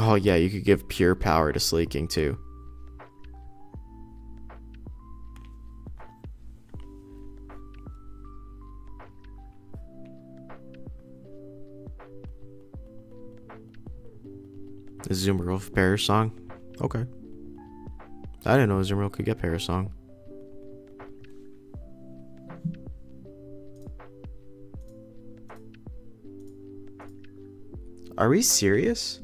Oh yeah, you could give Pure Power to Slaking too. Azumarill Parasong. Okay. I didn't know Azumarill could get Parasong. Are we serious?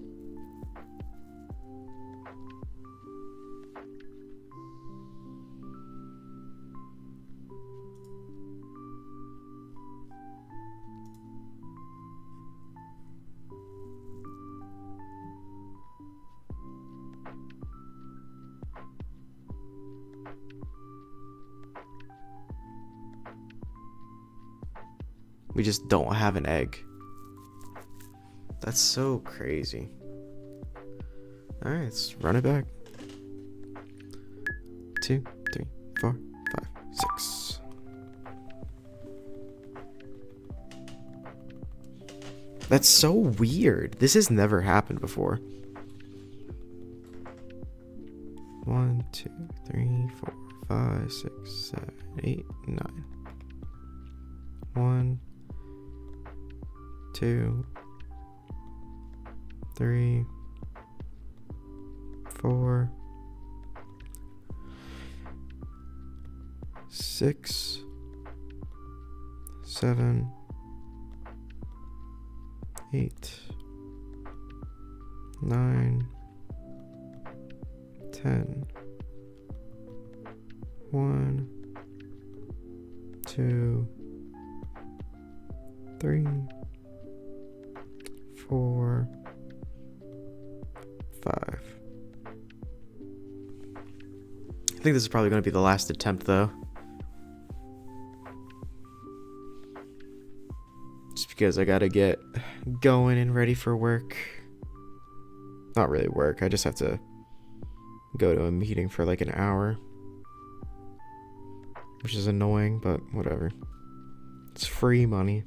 We just don't have an egg. That's so crazy. Alright, let's run it back. 2, 3, 4, 5, 6. That's so weird. This has never happened before. 1, 2, 3, 4, 5, 6, 7, 8, 9. 1, 2, 3, 4, 6, 7, 8, 9, 10. 1, 2, 3, 4, 5. I think this is probably going to be the last attempt though. Just because I gotta get going and ready for work. Not really work, I just have to go to a meeting for like an hour. Which is annoying, but whatever. It's free money.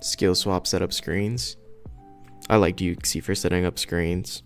skill swap setup screens. I like Uxie for setting up screens.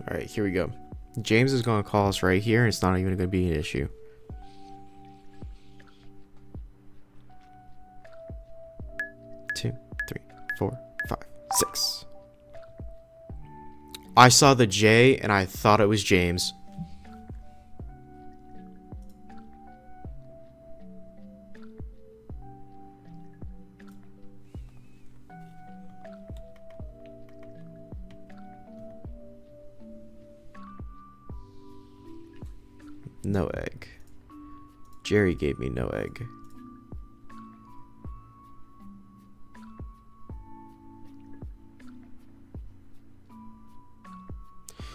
All right, here we go. James is going to call us right here, and it's not even going to be an issue. Two, three, 4, 5, 6. I saw the J, and I thought it was James. No egg. Jerry gave me no egg.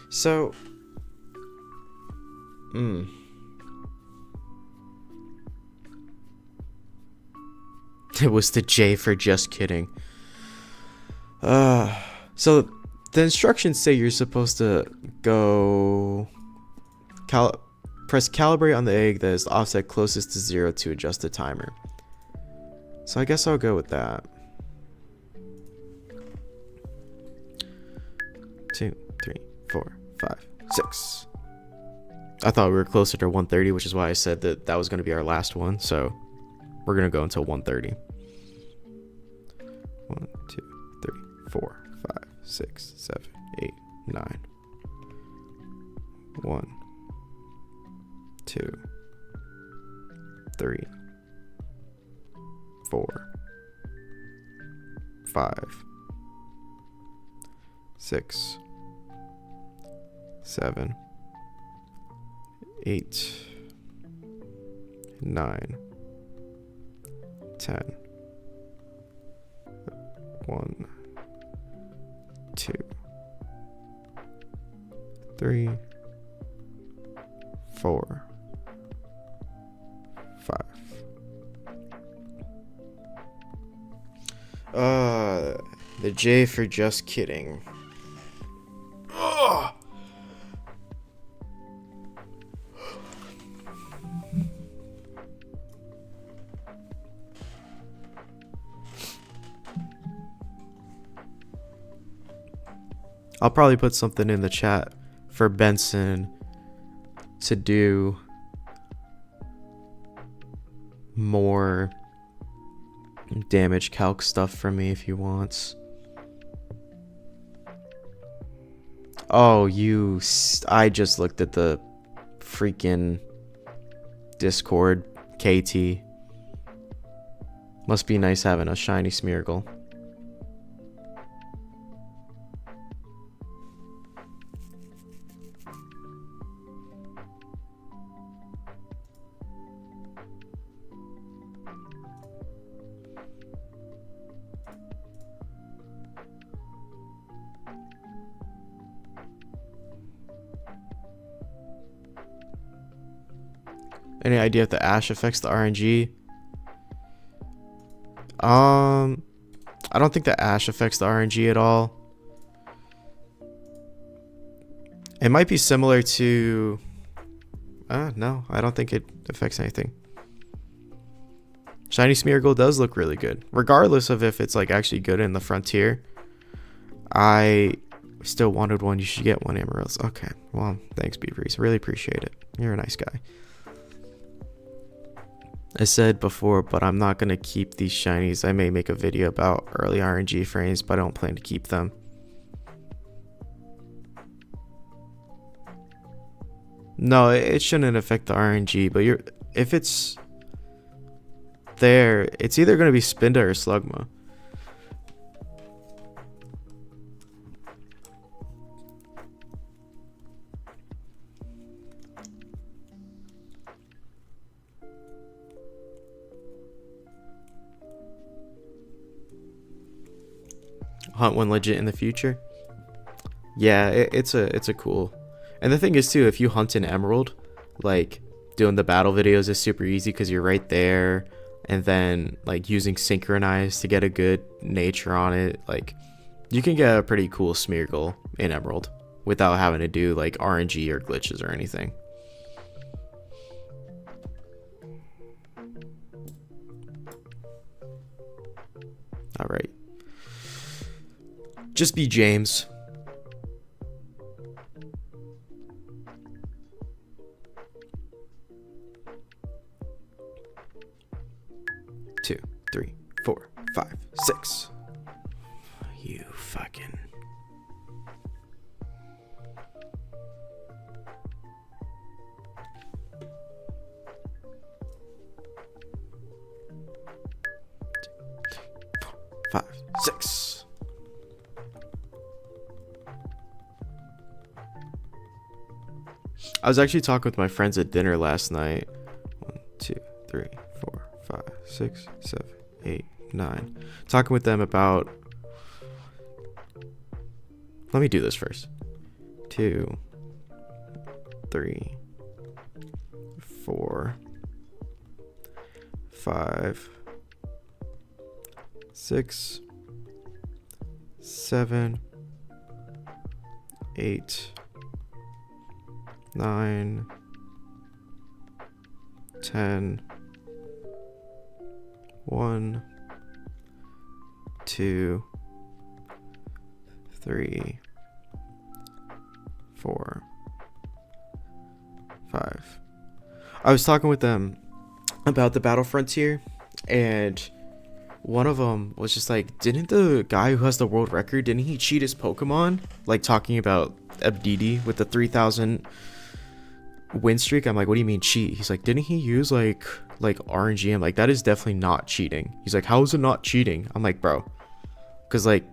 So, it was the J for just kidding. So the instructions say you're supposed to go press calibrate on the egg that is the offset closest to 0 to adjust the timer. So I guess I'll go with that. 2, 3, 4, 5, 6. I thought we were closer to 130, which is why I said that that was going to be our last one. So we're going to go until 130. 1, 2, 3, 4, 5, 6, 7, 8, 9. 1, 2, 3, 4, 5, 6, 7, 8, 9, 10. 1, 2, 3, 4, 5. The J for just kidding. Ugh. I'll probably put something in the chat for Benson to do more damage calc stuff for me if he wants. Oh, I just looked at the freaking Discord. KT. Must be nice having a shiny Smeargle. Any idea if the ash affects the RNG? I don't think the ash affects the RNG at all. It might be similar to... no, I don't think it affects anything. Shiny Smeargle does look really good. Regardless of if it's like actually good in the frontier. I still wanted one. You should get one, Amaryllis. Okay, well, thanks, Beavers. Really appreciate it. You're a nice guy. I said before, but I'm not going to keep these shinies. I may make a video about early RNG frames, but I don't plan to keep them. No, it shouldn't affect the RNG, but if it's there, it's either going to be Spinda or Slugma. Hunt one legit in the future. Yeah, it's a cool. And the thing is too, if you hunt an emerald, like doing the battle videos is super easy because you're right there, and then like using synchronize to get a good nature on it, like you can get a pretty cool Smeargle in emerald without having to do like RNG or glitches or anything. All right. Just be James. Two, three, 4, 5, 6. You fucking... Two, 3, 4, 5, 6. I was actually talking with my friends at dinner last night. 1, 2, 3, 4, 5, 6, 7, 8, 9. Talking with them about... Let me do this first. 2, 3, 4, 5, 6, 7, 8, 9, 10, 1, 2, 3, 4, 5. I was talking with them about the Battle Frontier, and one of them was just like, didn't the guy who has the world record, didn't he cheat his Pokemon? Like talking about Ebdidi with the 3,000 win streak. I'm like, what do you mean cheat? He's like, didn't he use like RNG? I'm like, that is definitely not cheating. He's like, how is it not cheating? I'm like, bro, because like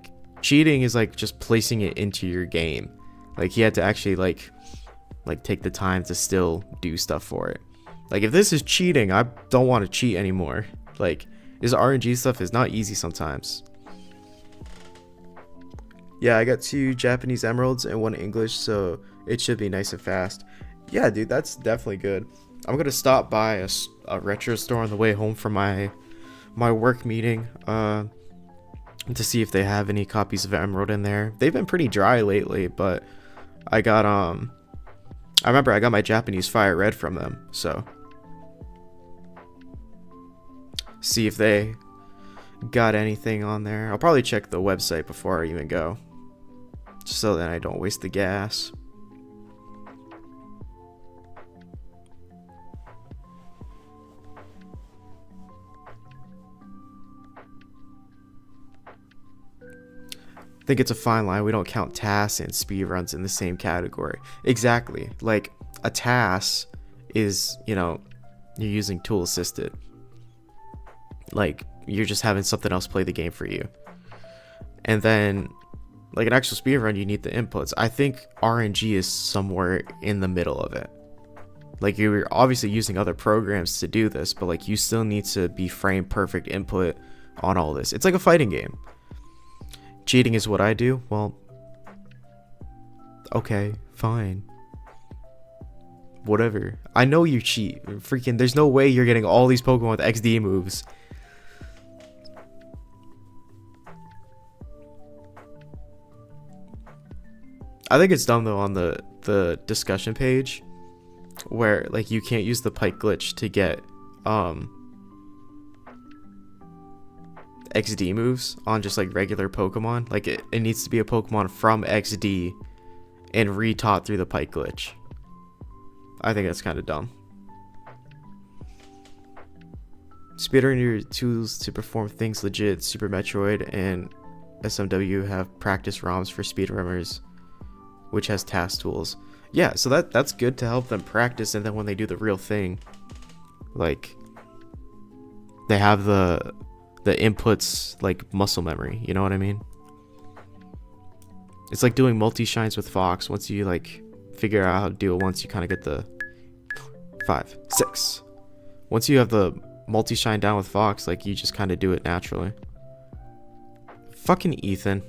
cheating is like just placing it into your game. Like he had to actually like take the time to still do stuff for it. Like if this is cheating, I don't want to cheat anymore. Like this RNG stuff is not easy sometimes. Yeah, I got 2 Japanese emeralds and 1 English, so it should be nice and fast. Yeah, dude, that's definitely good. I'm gonna stop by a retro store on the way home from my work meeting to see if they have any copies of Emerald in there. They've been pretty dry lately, but I got I remember I got my Japanese Fire Red from them, so see if they got anything on there. I'll probably check the website before I even go, just so that I don't waste the gas. I think it's a fine line. We don't count tasks and speedruns in the same category. Exactly. Like a task is, you know, you're using tool assisted. Like you're just having something else play the game for you. And then like an actual speedrun, you need the inputs. I think RNG is somewhere in the middle of it. Like you're obviously using other programs to do this, but like you still need to be frame perfect input on all this. It's like a fighting game. Cheating is what I do? Well, okay, fine. whatever. I know you cheat. Freaking, there's no way you're getting all these Pokemon with XD moves. I think it's dumb though on the discussion page where like you can't use the Pike glitch to get XD moves on just like regular Pokemon. Like it needs to be a Pokemon from XD and retaught through the Pike glitch. I think that's kind of dumb. Speedrun your tools to perform things legit. Super Metroid and SMW have practice ROMs for speedrunners, which has task tools. Yeah, so that's good to help them practice, and then when they do the real thing, like they have the inputs like muscle memory, you know what I mean? It's like doing multi-shines with Fox. Once you like figure out how to do it once, you kind of get the 5, 6. Once you have the multi-shine down with Fox, like you just kind of do it naturally. Fucking Ethan.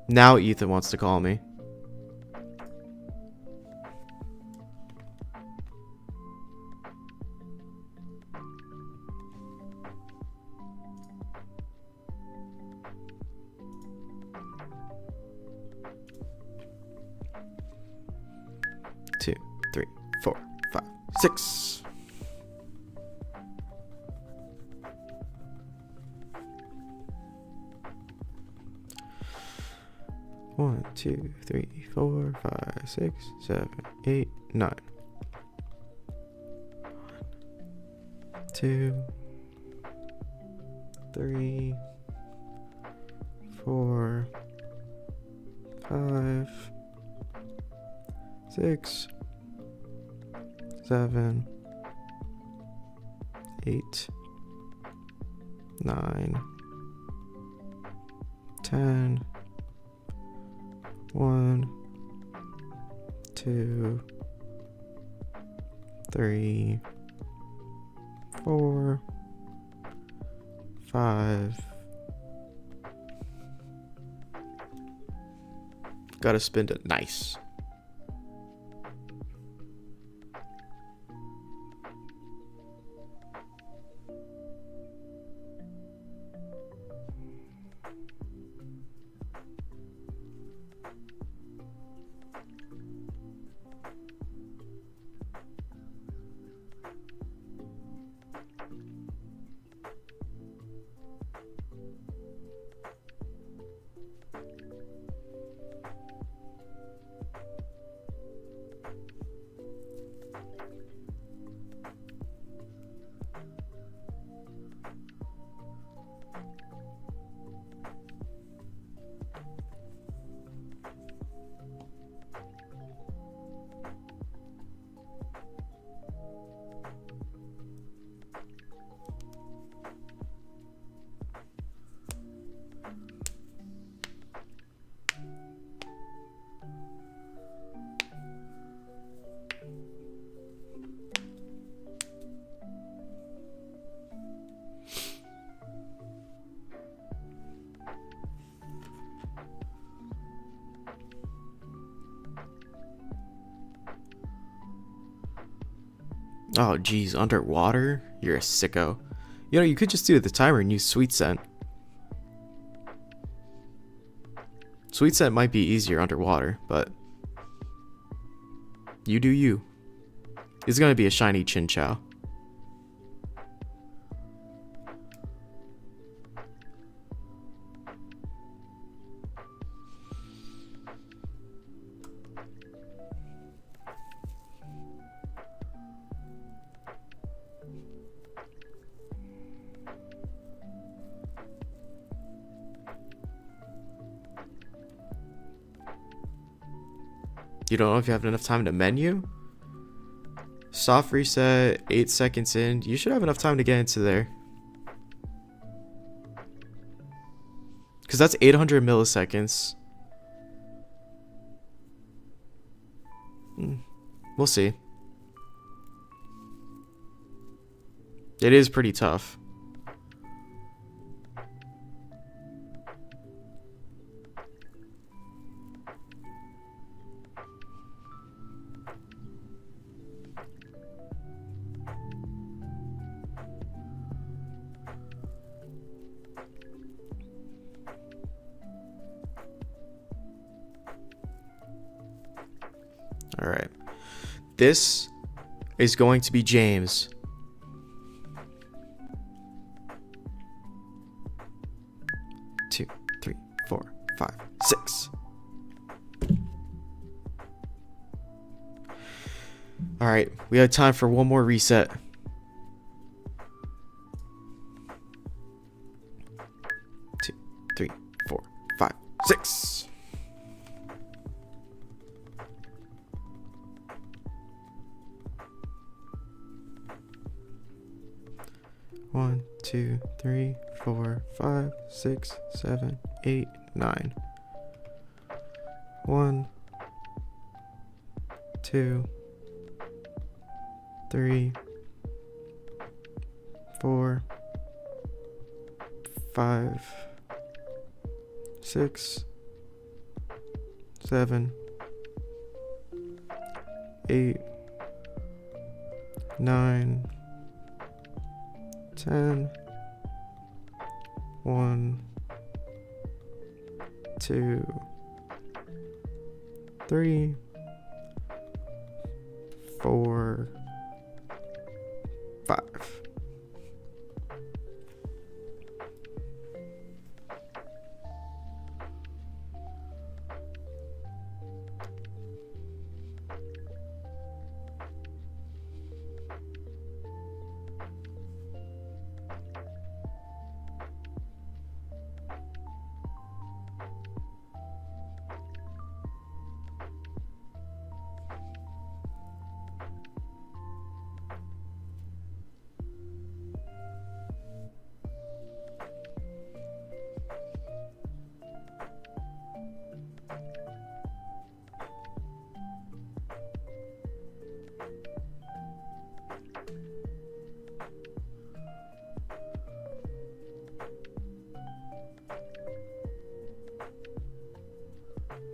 Now Ethan wants to call me. Two, 3, 4, 5, 6. One, 2, 3, 4, 5, 6, 7, 8, 9. 2, 3, 4, 5, 6, 7, 8, 9, 10. 1, 2, 3, 4, 5. Gotta spend it nice. Oh, geez, underwater? You're a sicko. You know, you could just do the timer and use Sweet Scent. Sweet Scent might be easier underwater, but you do you. It's gonna be a shiny Chinchou. You don't know if you have enough time to menu? Soft reset, 8 seconds in. You should have enough time to get into there. Because that's 800 milliseconds. We'll see. It is pretty tough. This is going to be James. Two, three, 4, 5, 6. All right, we have time for one more reset. Two, 3, 4, 5, 6. One, 2, 3, 4, 5, 6, 7, 8, 9. 1, 2, 3, 4, 5, 6, 7, 8, 9, 10. 1, 2, 3, 4, 5.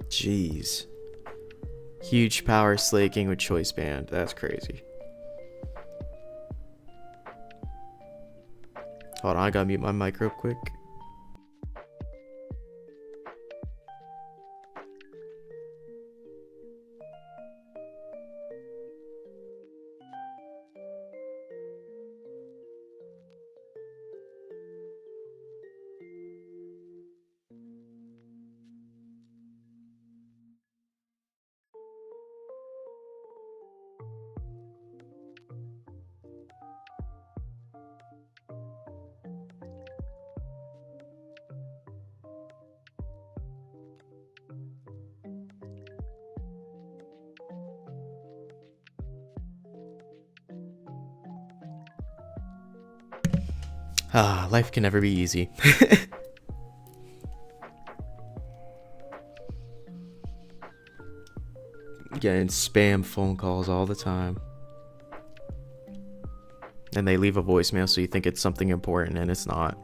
Jeez. Huge power slaking with choice band. That's crazy. Hold on, I gotta mute my mic real quick. Ah, life can never be easy. Getting spam phone calls all the time. And they leave a voicemail so you think it's something important and it's not.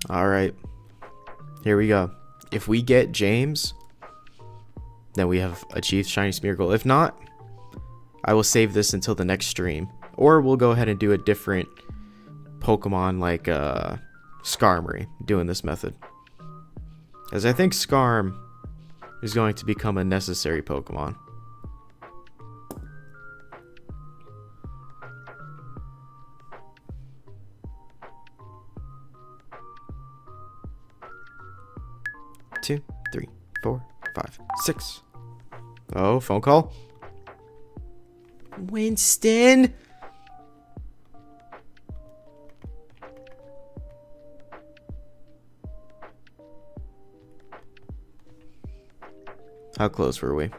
All right, here we go. If we get James, then we have achieved Shiny Smeargle. If not, I will save this until the next stream. Or we'll go ahead and do a different Pokemon like Skarmory doing this method. As I think Skarm is going to become a necessary Pokemon. Two, 3, 4, 5, 6. Oh, phone call. Winston. How close were we?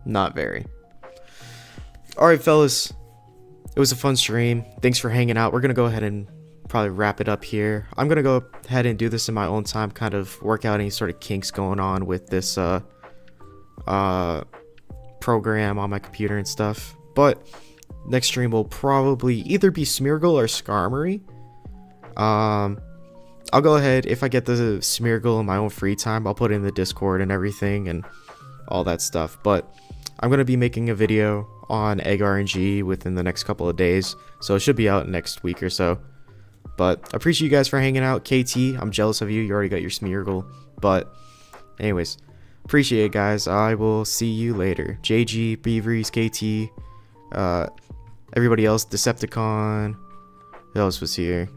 Not very. All right, fellas. It was a fun stream. Thanks for hanging out. We're going to go ahead and probably wrap it up here. I'm going to go ahead and do this in my own time, kind of work out any sort of kinks going on with this program on my computer and stuff. But next stream will probably either be Smeargle or Skarmory. I'll go ahead, if I get the Smeargle in my own free time, I'll put it in the Discord and everything and all that stuff. But I'm going to be making a video on Egg RNG within the next couple of days, so it should be out next week or so. But I appreciate you guys for hanging out. KT, I'm jealous of you. You already got your Smeargle. But anyways, appreciate it, guys. I will see you later. JG, Beaveries, KT, everybody else, Decepticon. Who else was here?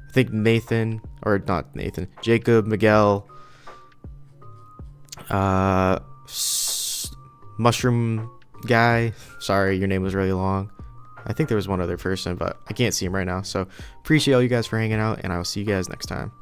I think Nathan, or not Nathan, Jacob, Miguel, Mushroom Guy. Sorry, your name was really long. I think there was one other person, but I can't see him right now. So appreciate all you guys for hanging out, and I will see you guys next time.